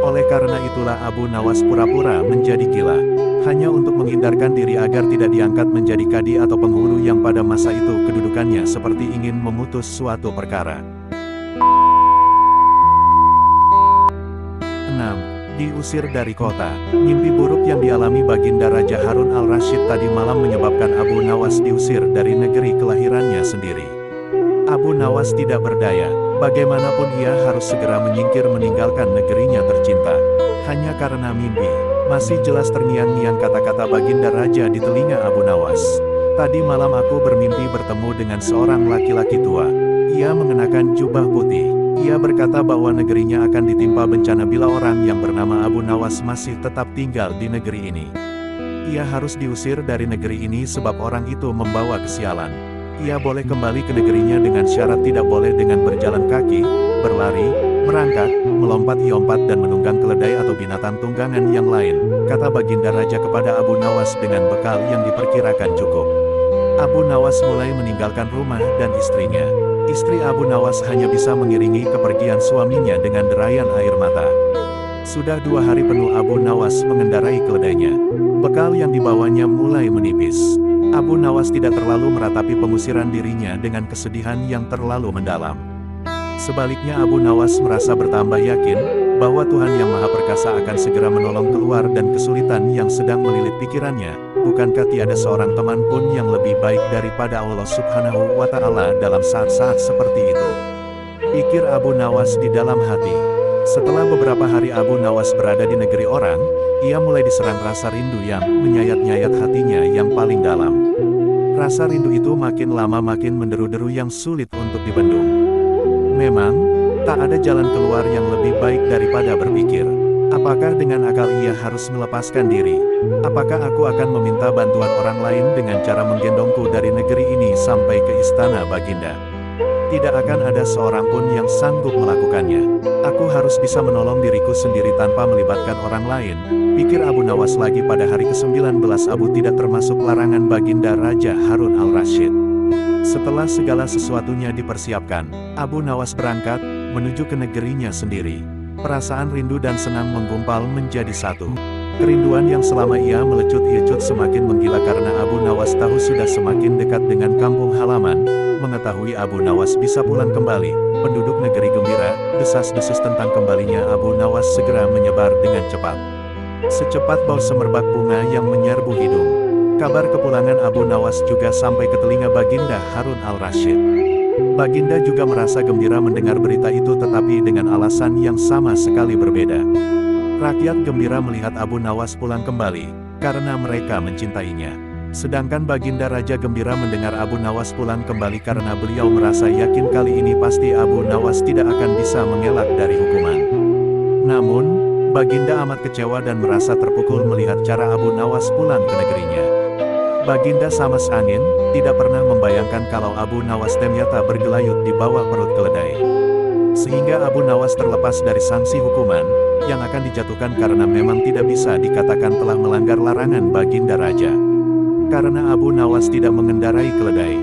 Oleh karena itulah Abu Nawas pura-pura menjadi gila, hanya untuk menghindarkan diri agar tidak diangkat menjadi kadi atau penghulu yang pada masa itu kedudukannya seperti ingin memutus suatu perkara. 6. Diusir dari kota. Mimpi buruk yang dialami Baginda Raja Harun Al-Rasyid tadi malam menyebabkan Abu Nawas diusir dari negeri kelahirannya sendiri. Abu Nawas tidak berdaya, bagaimanapun ia harus segera menyingkir meninggalkan negerinya tercinta. Hanya karena mimpi, masih jelas terngiang-ngiang kata-kata Baginda Raja di telinga Abu Nawas. Tadi malam aku bermimpi bertemu dengan seorang laki-laki tua. Ia mengenakan jubah putih. Ia berkata bahwa negerinya akan ditimpa bencana bila orang yang bernama Abu Nawas masih tetap tinggal di negeri ini. Ia harus diusir dari negeri ini sebab orang itu membawa kesialan. Ia boleh kembali ke negerinya dengan syarat tidak boleh dengan berjalan kaki, berlari, merangkak, melompat-lompat dan menunggang keledai atau binatang tunggangan yang lain, kata Baginda Raja kepada Abu Nawas dengan bekal yang diperkirakan cukup. Abu Nawas mulai meninggalkan rumah dan istrinya. Istri Abu Nawas hanya bisa mengiringi kepergian suaminya dengan derayan air mata. Sudah 2 hari penuh Abu Nawas mengendarai keledainya. Bekal yang dibawanya mulai menipis. Abu Nawas tidak terlalu meratapi pengusiran dirinya dengan kesedihan yang terlalu mendalam. Sebaliknya Abu Nawas merasa bertambah yakin bahwa Tuhan Yang Maha Perkasa akan segera menolong keluar dan kesulitan yang sedang melilit pikirannya. Bukankah tiada seorang teman pun yang lebih baik daripada Allah Subhanahu wa Ta'ala dalam saat-saat seperti itu? Pikir Abu Nawas di dalam hati. Setelah beberapa hari Abu Nawas berada di negeri orang, ia mulai diserang rasa rindu yang menyayat-nyayat hatinya yang paling dalam. Rasa rindu itu makin lama makin menderu-deru yang sulit untuk dibendung. Memang, tak ada jalan keluar yang lebih baik daripada berpikir. Apakah dengan akal ia harus melepaskan diri? Apakah aku akan meminta bantuan orang lain dengan cara menggendongku dari negeri ini sampai ke istana Baginda? Tidak akan ada seorang pun yang sanggup melakukannya. Aku harus bisa menolong diriku sendiri tanpa melibatkan orang lain, pikir Abu Nawas lagi pada hari ke-19 Abu tidak termasuk larangan Baginda Raja Harun al-Rasyid. Setelah segala sesuatunya dipersiapkan, Abu Nawas berangkat, menuju ke negerinya sendiri. Perasaan rindu dan senang menggumpal menjadi satu. Kerinduan yang selama ia melecut-lecut semakin menggila karena Abu Nawas tahu sudah semakin dekat dengan kampung halaman. Mengetahui Abu Nawas bisa pulang kembali, penduduk negeri gembira, desas-desus tentang kembalinya Abu Nawas segera menyebar dengan cepat. Secepat bau semerbak bunga yang menyerbu hidung. Kabar kepulangan Abu Nawas juga sampai ke telinga Baginda Harun al-Rasyid. Baginda juga merasa gembira mendengar berita itu tetapi dengan alasan yang sama sekali berbeda. Rakyat gembira melihat Abu Nawas pulang kembali, karena mereka mencintainya. Sedangkan Baginda Raja gembira mendengar Abu Nawas pulang kembali karena beliau merasa yakin kali ini pasti Abu Nawas tidak akan bisa mengelak dari hukuman. Namun, Baginda amat kecewa dan merasa terpukul melihat cara Abu Nawas pulang ke negerinya. Baginda sama seangin, tidak pernah membayangkan kalau Abu Nawas ternyata bergelayut di bawah perut keledai. Sehingga Abu Nawas terlepas dari sanksi hukuman, yang akan dijatuhkan karena memang tidak bisa dikatakan telah melanggar larangan Baginda Raja. Karena Abu Nawas tidak mengendarai keledai.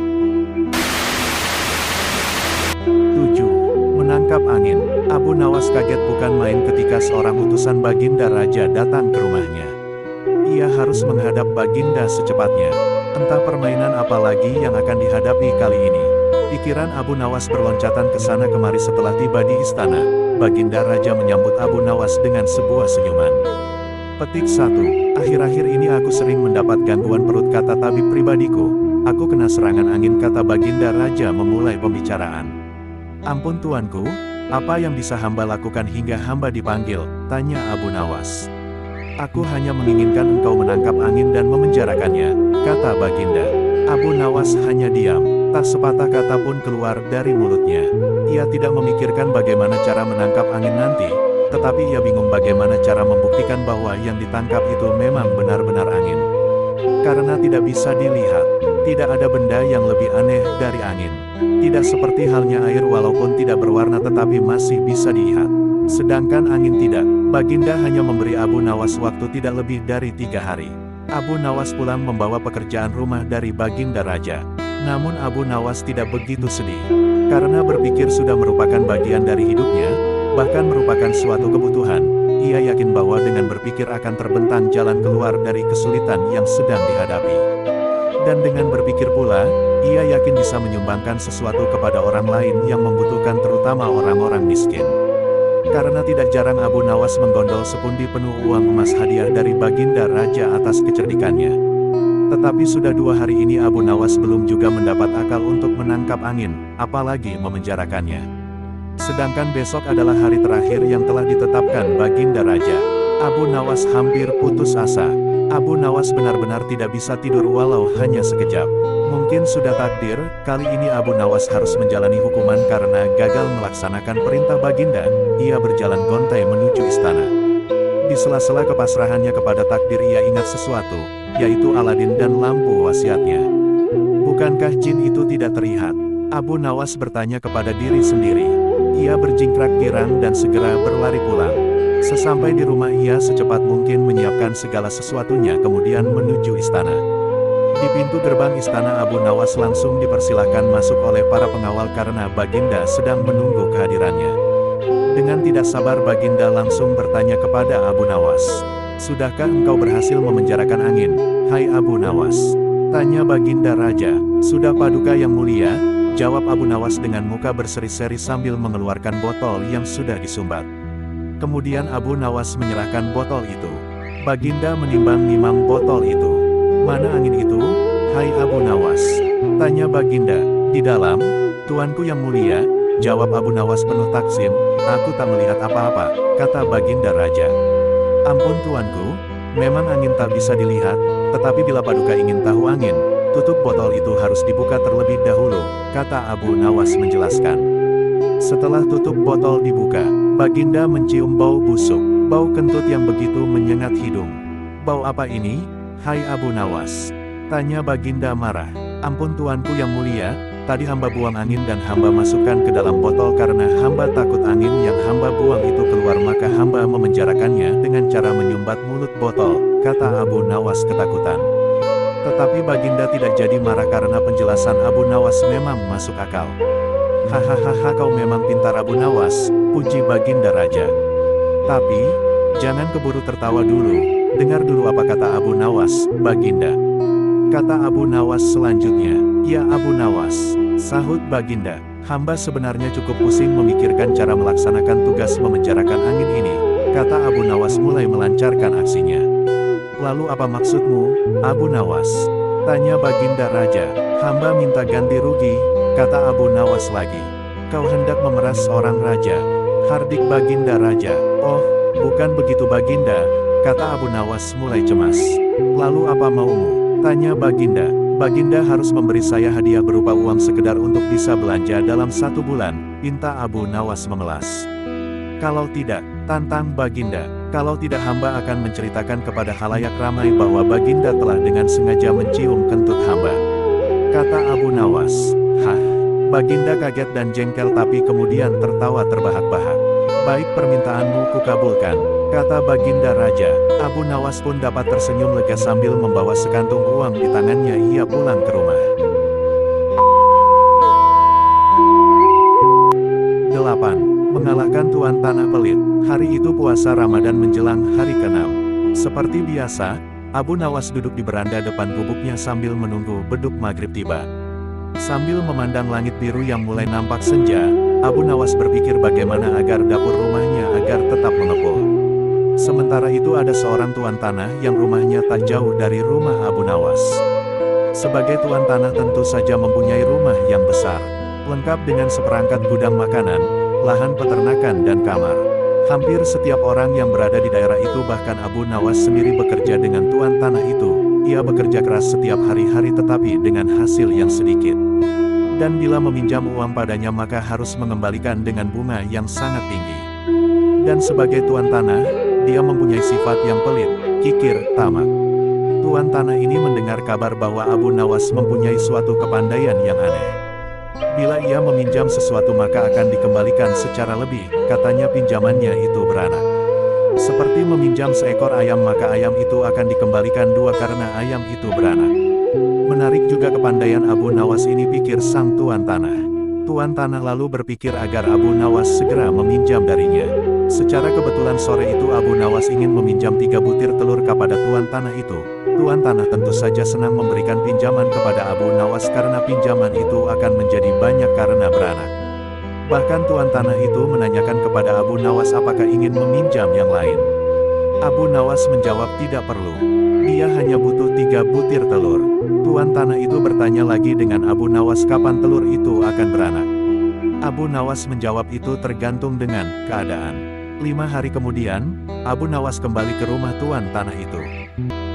7. Menangkap angin. Abu Nawas kaget bukan main ketika seorang utusan Baginda Raja datang ke rumahnya. Ia harus menghadap Baginda secepatnya. Entah permainan apa lagi yang akan dihadapi kali ini. Pikiran Abu Nawas berloncatan ke sana kemari setelah tiba di istana. Baginda Raja menyambut Abu Nawas dengan sebuah senyuman. Petik 1. Akhir-akhir ini aku sering mendapat gangguan perut kata tabib pribadiku. Aku kena serangan angin kata Baginda Raja memulai pembicaraan. Ampun tuanku, apa yang bisa hamba lakukan hingga hamba dipanggil? Tanya Abu Nawas. Aku hanya menginginkan engkau menangkap angin dan memenjarakannya, kata Baginda. Abu Nawas hanya diam, tak sepatah kata pun keluar dari mulutnya. Ia tidak memikirkan bagaimana cara menangkap angin nanti, tetapi ia bingung bagaimana cara membuktikan bahwa yang ditangkap itu memang benar-benar angin. Karena tidak bisa dilihat, tidak ada benda yang lebih aneh dari angin. Tidak seperti halnya air walaupun tidak berwarna tetapi masih bisa dilihat. Sedangkan angin tidak. Baginda hanya memberi Abu Nawas waktu tidak lebih dari 3 hari. Abu Nawas pulang membawa pekerjaan rumah dari Baginda Raja. Namun Abu Nawas tidak begitu sedih. Karena berpikir sudah merupakan bagian dari hidupnya, bahkan merupakan suatu kebutuhan, ia yakin bahwa dengan berpikir akan terbentang jalan keluar dari kesulitan yang sedang dihadapi. Dan dengan berpikir pula, ia yakin bisa menyumbangkan sesuatu kepada orang lain yang membutuhkan terutama orang-orang miskin. Karena tidak jarang Abu Nawas menggondol sepundi penuh uang emas hadiah dari Baginda Raja atas kecerdikannya. Tetapi sudah 2 hari ini Abu Nawas belum juga mendapat akal untuk menangkap angin, apalagi memenjarakannya. Sedangkan besok adalah hari terakhir yang telah ditetapkan Baginda Raja. Abu Nawas hampir putus asa. Abu Nawas benar-benar tidak bisa tidur walau hanya sekejap. Mungkin sudah takdir, kali ini Abu Nawas harus menjalani hukuman karena gagal melaksanakan perintah Baginda. Ia berjalan gontai menuju istana. Di sela-sela kepasrahannya kepada takdir ia ingat sesuatu, yaitu Aladin dan lampu wasiatnya. Bukankah jin itu tidak terlihat? Abu Nawas bertanya kepada diri sendiri. Ia berjingkrak girang dan segera berlari pulang. Sesampai di rumah ia secepat mungkin menyiapkan segala sesuatunya kemudian menuju istana. Di pintu gerbang istana Abu Nawas langsung dipersilahkan masuk oleh para pengawal karena Baginda sedang menunggu kehadirannya. Dengan tidak sabar Baginda langsung bertanya kepada Abu Nawas. "Sudahkah engkau berhasil memenjarakan angin, hai Abu Nawas?" tanya Baginda Raja. "Sudah Paduka Yang Mulia," jawab Abu Nawas dengan muka berseri-seri sambil mengeluarkan botol yang sudah disumbat. Kemudian Abu Nawas menyerahkan botol itu. Baginda menimbang-nimbang botol itu. "Mana angin itu, hai Abu Nawas?" tanya Baginda. "Di dalam, Tuanku Yang Mulia," jawab Abu Nawas penuh takzim. "Aku tak melihat apa-apa," kata Baginda Raja. "Ampun Tuanku, memang angin tak bisa dilihat, tetapi bila Paduka ingin tahu angin, tutup botol itu harus dibuka terlebih dahulu," kata Abu Nawas menjelaskan. Setelah tutup botol dibuka, Baginda mencium bau busuk, bau kentut yang begitu menyengat hidung. "Bau apa ini, hai Abu Nawas?" tanya Baginda marah. "Ampun Tuanku Yang Mulia, tadi hamba buang angin dan hamba masukkan ke dalam botol karena hamba takut angin yang hamba buang itu keluar maka hamba memenjarakannya dengan cara menyumbat mulut botol," kata Abu Nawas ketakutan. Tetapi Baginda tidak jadi marah karena penjelasan Abu Nawas memang masuk akal. "Hahaha, kau memang pintar Abu Nawas," puji Baginda Raja. "Tapi, jangan keburu tertawa dulu, dengar dulu apa kata Abu Nawas, Baginda." Kata Abu Nawas selanjutnya. "Ya Abu Nawas," sahut Baginda, "hamba sebenarnya cukup pusing memikirkan cara melaksanakan tugas memenjarakan angin ini," kata Abu Nawas mulai melancarkan aksinya. "Lalu apa maksudmu, Abu Nawas?" tanya Baginda Raja. "Hamba minta ganti rugi," kata Abu Nawas lagi. "Kau hendak memeras seorang raja?" hardik Baginda Raja. "Oh, bukan begitu Baginda," kata Abu Nawas mulai cemas. "Lalu apa maumu?" tanya Baginda. "Baginda harus memberi saya hadiah berupa uang sekedar untuk bisa belanja dalam 1 bulan, pinta Abu Nawas memelas. "Kalau tidak," tantang Baginda, "kalau tidak hamba akan menceritakan kepada halayak ramai bahwa Baginda telah dengan sengaja mencium kentut hamba," kata Abu Nawas. "Hah?" Baginda kaget dan jengkel tapi kemudian tertawa terbahak-bahak. "Baik, permintaanmu kukabulkan," kata Baginda Raja. Abu Nawas pun dapat tersenyum lega sambil membawa sekantung uang di tangannya ia pulang ke rumah. 8. Mengalahkan Tuan Tanah Pelit. Hari itu puasa Ramadan menjelang hari ke-6. Seperti biasa, Abu Nawas duduk di beranda depan gubuknya sambil menunggu beduk maghrib tiba. Sambil memandang langit biru yang mulai nampak senja, Abu Nawas berpikir bagaimana agar dapur rumahnya agar tetap mengepul. Sementara itu ada seorang tuan tanah yang rumahnya tak jauh dari rumah Abu Nawas. Sebagai tuan tanah tentu saja mempunyai rumah yang besar, lengkap dengan seperangkat gudang makanan, lahan peternakan dan kamar. Hampir setiap orang yang berada di daerah itu bahkan Abu Nawas sendiri bekerja dengan tuan tanah itu. Ia bekerja keras setiap hari-hari tetapi dengan hasil yang sedikit. Dan bila meminjam uang padanya maka harus mengembalikan dengan bunga yang sangat tinggi. Dan sebagai tuan tanah, dia mempunyai sifat yang pelit, kikir, tamak. Tuan tanah ini mendengar kabar bahwa Abu Nawas mempunyai suatu kepandaian yang aneh. Bila ia meminjam sesuatu maka akan dikembalikan secara lebih, katanya pinjamannya itu beranak. Seperti meminjam seekor ayam maka ayam itu akan dikembalikan 2 karena ayam itu beranak. Menarik juga kepandaian Abu Nawas ini, pikir sang tuan tanah. Tuan tanah lalu berpikir agar Abu Nawas segera meminjam darinya. Secara kebetulan sore itu Abu Nawas ingin meminjam 3 butir telur kepada tuan tanah itu. Tuan tanah tentu saja senang memberikan pinjaman kepada Abu Nawas karena pinjaman itu akan menjadi banyak karena beranak. Bahkan tuan tanah itu menanyakan kepada Abu Nawas apakah ingin meminjam yang lain. Abu Nawas menjawab tidak perlu. Dia hanya butuh 3 butir telur. Tuan tanah itu bertanya lagi dengan Abu Nawas kapan telur itu akan beranak. Abu Nawas menjawab itu tergantung dengan keadaan. 5 hari kemudian, Abu Nawas kembali ke rumah tuan tanah itu.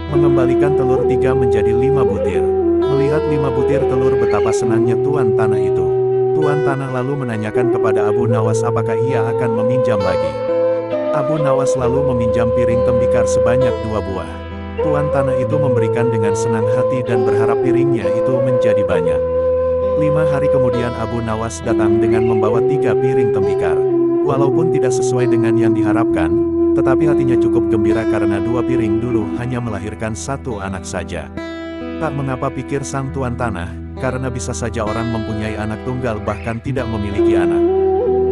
Mengembalikan telur 3 menjadi 5 butir. Melihat 5 butir telur betapa senangnya tuan tanah itu. Tuan tanah lalu menanyakan kepada Abu Nawas apakah ia akan meminjam lagi. Abu Nawas lalu meminjam piring tembikar sebanyak 2 buah. Tuan tanah itu memberikan dengan senang hati dan berharap piringnya itu menjadi banyak. 5 hari kemudian Abu Nawas datang dengan membawa 3 piring tembikar. Walaupun tidak sesuai dengan yang diharapkan, tetapi hatinya cukup gembira karena 2 piring dulu hanya melahirkan 1 anak saja. Tak mengapa pikir sang tuan tanah, karena bisa saja orang mempunyai anak tunggal bahkan tidak memiliki anak.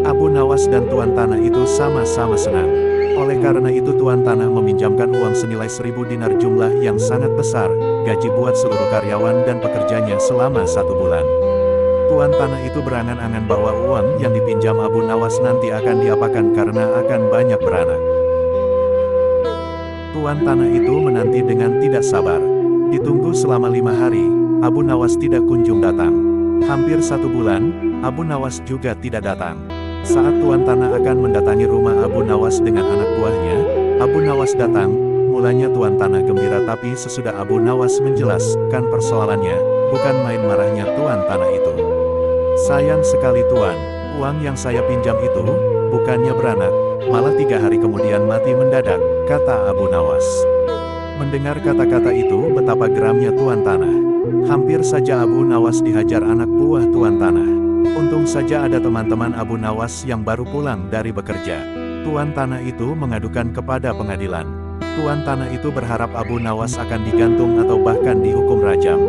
Abu Nawas dan tuan tanah itu sama-sama senang. Oleh karena itu tuan tanah meminjamkan uang senilai 1000 dinar jumlah yang sangat besar, gaji buat seluruh karyawan dan pekerjanya selama 1 bulan. Tuan tanah itu berangan-angan bahwa uang yang dipinjam Abu Nawas nanti akan diapakan karena akan banyak beranak. Tuan tanah itu menanti dengan tidak sabar. Ditunggu selama 5 hari, Abu Nawas tidak kunjung datang. Hampir 1 bulan, Abu Nawas juga tidak datang. Saat tuan tanah akan mendatangi rumah Abu Nawas dengan anak buahnya, Abu Nawas datang. Mulanya tuan tanah gembira tapi sesudah Abu Nawas menjelaskan persoalannya, bukan main marahnya tuan tanah itu. Sayang sekali tuan, uang yang saya pinjam itu, bukannya beranak, malah 3 hari kemudian mati mendadak, kata Abu Nawas. Mendengar kata-kata itu betapa geramnya tuan tanah. Hampir saja Abu Nawas dihajar anak buah tuan tanah. Untung saja ada teman-teman Abu Nawas yang baru pulang dari bekerja. Tuan tanah itu mengadukan kepada pengadilan. Tuan tanah itu berharap Abu Nawas akan digantung atau bahkan dihukum rajam.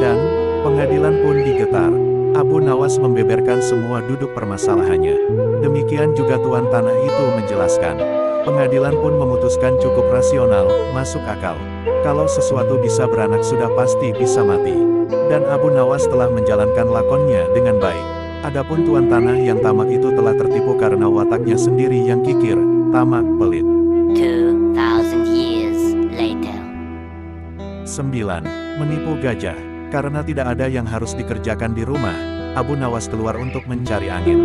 Dan, pengadilan pun digetar. Abu Nawas membeberkan semua duduk permasalahannya. Demikian juga tuan tanah itu menjelaskan. Pengadilan pun memutuskan cukup rasional, masuk akal. Kalau sesuatu bisa beranak sudah pasti bisa mati. Dan Abu Nawas telah menjalankan lakonnya dengan baik. Adapun tuan tanah yang tamak itu telah tertipu karena wataknya sendiri yang kikir, tamak, pelit. 2000 years later. 9. Menipu gajah. Karena tidak ada yang harus dikerjakan di rumah, Abu Nawas keluar untuk mencari angin.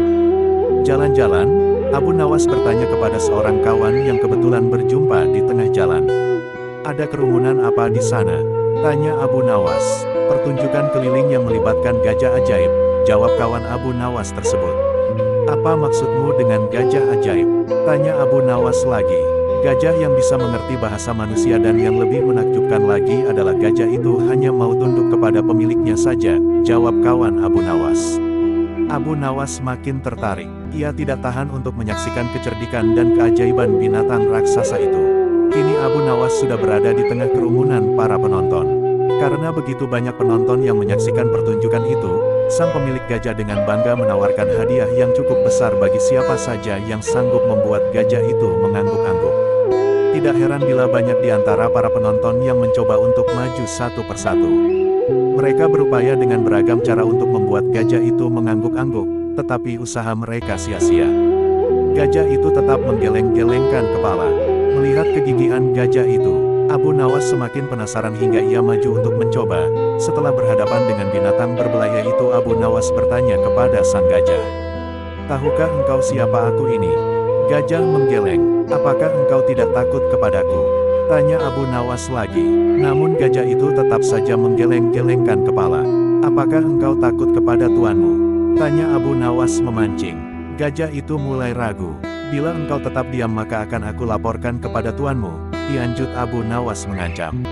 Jalan-jalan, Abu Nawas bertanya kepada seorang kawan yang kebetulan berjumpa di tengah jalan. Ada kerumunan apa di sana? Tanya Abu Nawas. Pertunjukan keliling yang melibatkan gajah ajaib, jawab kawan Abu Nawas tersebut. Apa maksudmu dengan gajah ajaib? Tanya Abu Nawas lagi. Gajah yang bisa mengerti bahasa manusia dan yang lebih menakjubkan lagi adalah gajah itu hanya mau tunduk kepada pemiliknya saja, jawab kawan Abu Nawas. Abu Nawas makin tertarik. Ia tidak tahan untuk menyaksikan kecerdikan dan keajaiban binatang raksasa itu. Kini Abu Nawas sudah berada di tengah kerumunan para penonton. Karena begitu banyak penonton yang menyaksikan pertunjukan itu, sang pemilik gajah dengan bangga menawarkan hadiah yang cukup besar bagi siapa saja yang sanggup membuat gajah itu mengangguk-angguk. Tidak heran bila banyak di antara para penonton yang mencoba untuk maju satu persatu. Mereka berupaya dengan beragam cara untuk membuat gajah itu mengangguk-angguk, tetapi usaha mereka sia-sia. Gajah itu tetap menggeleng-gelengkan kepala. Melihat kegigihan gajah itu, Abu Nawas semakin penasaran hingga ia maju untuk mencoba. Setelah berhadapan dengan binatang berbelaya itu, Abu Nawas bertanya kepada sang gajah. Tahukah engkau siapa aku ini? Gajah menggeleng. Apakah engkau tidak takut kepadaku? Tanya Abu Nawas lagi. Namun gajah itu tetap saja menggeleng-gelengkan kepala. Apakah engkau takut kepada tuanmu? Tanya Abu Nawas memancing. Gajah itu mulai ragu. Bila engkau tetap diam maka akan aku laporkan kepada tuanmu, lanjut Abu Nawas mengancam.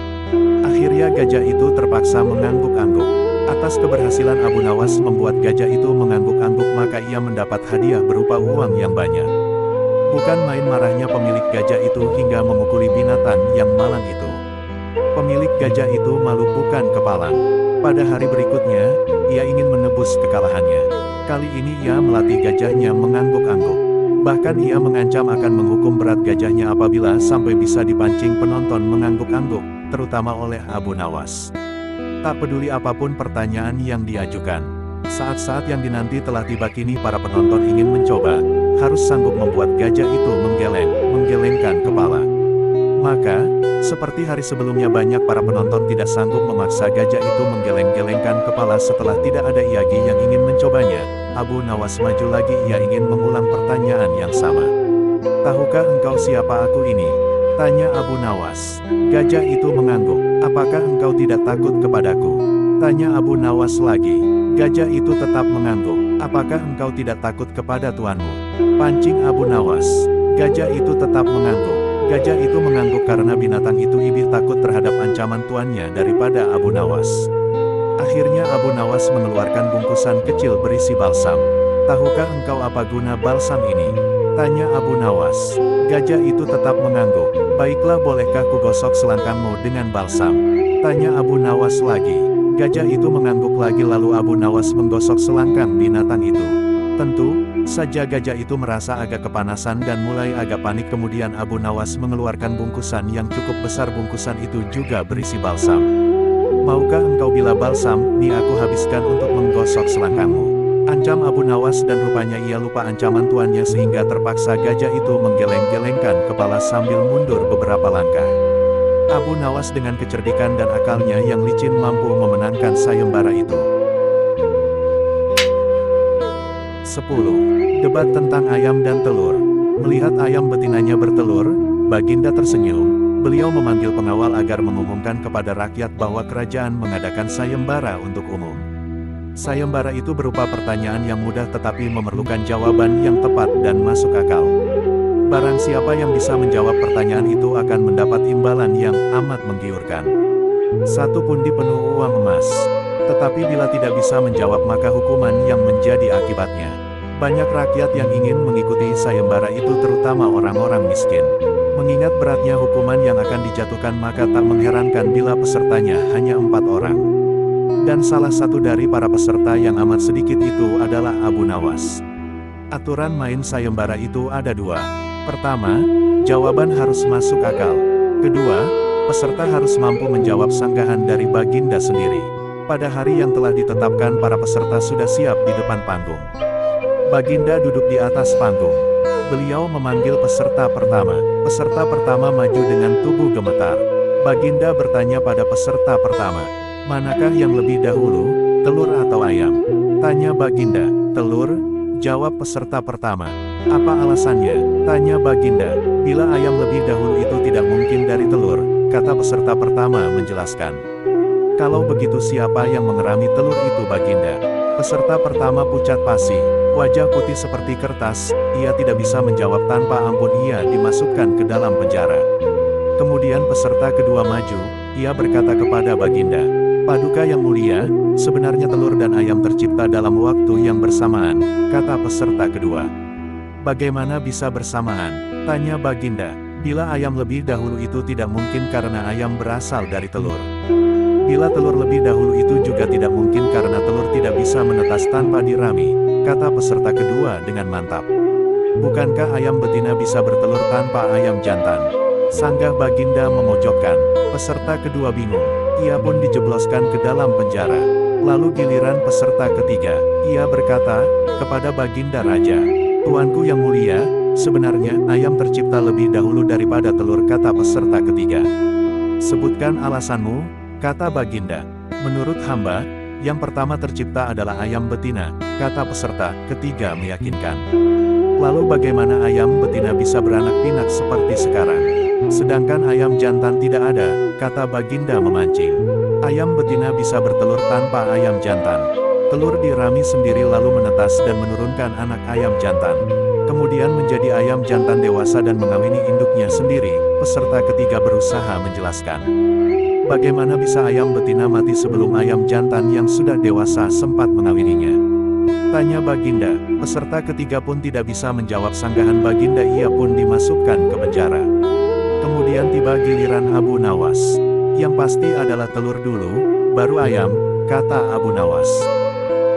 Akhirnya gajah itu terpaksa mengangguk-angguk. Atas keberhasilan Abu Nawas membuat gajah itu mengangguk-angguk maka ia mendapat hadiah berupa uang yang banyak. Bukan main marahnya pemilik gajah itu hingga memukuli binatang yang malang itu. Pemilik gajah itu malu bukan kepalang. Pada hari berikutnya, ia ingin menebus kekalahannya. Kali ini ia melatih gajahnya mengangguk-angguk. Bahkan ia mengancam akan menghukum berat gajahnya apabila sampai bisa dipancing penonton mengangguk-angguk, terutama oleh Abu Nawas. Tak peduli apapun pertanyaan yang diajukan. Saat-saat yang dinanti telah tiba, kini para penonton ingin mencoba. Harus sanggup membuat gajah itu menggelengkan kepala. Maka, seperti hari sebelumnya banyak para penonton tidak sanggup memaksa gajah itu menggeleng-gelengkan kepala setelah tidak ada lagi yang ingin mencobanya. Abu Nawas maju lagi, ia ingin mengulang pertanyaan yang sama. Tahukah engkau siapa aku ini? Tanya Abu Nawas. Gajah itu mengangguk. Apakah engkau tidak takut kepadaku? Tanya Abu Nawas lagi. Gajah itu tetap mengangguk. Apakah engkau tidak takut kepada tuanmu? Pancing Abu Nawas. Gajah itu tetap mengangguk. Gajah itu mengangguk karena binatang itu lebih takut terhadap ancaman tuannya daripada Abu Nawas. Akhirnya Abu Nawas mengeluarkan bungkusan kecil berisi balsam. Tahukah engkau apa guna balsam ini? Tanya Abu Nawas. Gajah itu tetap mengangguk. Baiklah, bolehkah kugosok selangkangmu dengan balsam? Tanya Abu Nawas lagi. Gajah itu mengangguk lagi, lalu Abu Nawas menggosok selangkang binatang itu. Tentu saja gajah itu merasa agak kepanasan dan mulai agak panik. Kemudian Abu Nawas mengeluarkan bungkusan yang cukup besar. Bungkusan itu juga berisi balsam. Maukah engkau bila balsam, nih aku habiskan untuk menggosok selangkangmu? Ancam Abu Nawas, dan rupanya ia lupa ancaman tuannya sehingga terpaksa gajah itu menggeleng-gelengkan kepala sambil mundur beberapa langkah. Abu Nawas dengan kecerdikan dan akalnya yang licin mampu memenangkan sayembara itu. 10. Debat tentang ayam dan telur. Melihat ayam betinanya bertelur, Baginda tersenyum. Beliau memanggil pengawal agar mengumumkan kepada rakyat bahwa kerajaan mengadakan sayembara untuk umum. Sayembara itu berupa pertanyaan yang mudah tetapi memerlukan jawaban yang tepat dan masuk akal. Barang siapa yang bisa menjawab pertanyaan itu akan mendapat imbalan yang amat menggiurkan. 1 pundi penuh uang emas. Tetapi bila tidak bisa menjawab maka hukuman yang menjadi akibatnya. Banyak rakyat yang ingin mengikuti sayembara itu, terutama orang-orang miskin. Mengingat beratnya hukuman yang akan dijatuhkan maka tak mengherankan bila pesertanya hanya 4 orang. Dan salah satu dari para peserta yang amat sedikit itu adalah Abu Nawas. Aturan main sayembara itu ada 2. Pertama, jawaban harus masuk akal. Kedua, peserta harus mampu menjawab sanggahan dari Baginda sendiri. Pada hari yang telah ditetapkan, para peserta sudah siap di depan panggung. Baginda duduk di atas panggung. Beliau memanggil peserta pertama. Peserta pertama maju dengan tubuh gemetar. Baginda bertanya pada peserta pertama, manakah yang lebih dahulu, telur atau ayam? Tanya Baginda. Telur, jawab peserta pertama. Apa alasannya? Tanya Baginda. Bila ayam lebih dahulu itu tidak mungkin dari telur, kata peserta pertama menjelaskan. Kalau begitu siapa yang mengerami telur itu, Baginda? Peserta pertama pucat pasi, wajah putih seperti kertas, ia tidak bisa menjawab. Tanpa ampun ia dimasukkan ke dalam penjara. Kemudian peserta kedua maju, ia berkata kepada Baginda, Paduka yang mulia, sebenarnya telur dan ayam tercipta dalam waktu yang bersamaan, kata peserta kedua. Bagaimana bisa bersamaan? Tanya Baginda. Bila ayam lebih dahulu itu tidak mungkin karena ayam berasal dari telur. Bila telur lebih dahulu itu juga tidak mungkin karena telur tidak bisa menetas tanpa dirami, kata peserta kedua dengan mantap. Bukankah ayam betina bisa bertelur tanpa ayam jantan? Sanggah Baginda memojokkan. Peserta kedua bingung. Ia pun dijebloskan ke dalam penjara. Lalu giliran peserta ketiga, ia berkata kepada Baginda Raja, Tuanku yang mulia, sebenarnya ayam tercipta lebih dahulu daripada telur, kata peserta ketiga. Sebutkan alasanmu, kata Baginda. Menurut hamba, yang pertama tercipta adalah ayam betina, kata peserta ketiga meyakinkan. Lalu bagaimana ayam betina bisa beranak pinak seperti sekarang? Sedangkan ayam jantan tidak ada, kata Baginda memancing. Ayam betina bisa bertelur tanpa ayam jantan. Telur dirami sendiri lalu menetas dan menurunkan anak ayam jantan. Kemudian menjadi ayam jantan dewasa dan mengawini induknya sendiri, peserta ketiga berusaha menjelaskan. Bagaimana bisa ayam betina mati sebelum ayam jantan yang sudah dewasa sempat mengawininya? Tanya Baginda. Peserta ketiga pun tidak bisa menjawab sanggahan Baginda, ia pun dimasukkan ke penjara. Kemudian tiba giliran Abu Nawas. Yang pasti adalah telur dulu, baru ayam, kata Abu Nawas.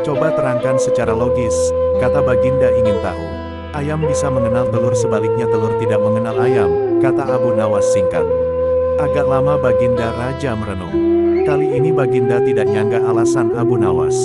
Coba terangkan secara logis, kata Baginda ingin tahu. Ayam bisa mengenal telur, sebaliknya telur tidak mengenal ayam, kata Abu Nawas singkat. Agak lama Baginda Raja merenung. Kali ini Baginda tidak nyangka alasan Abu Nawas.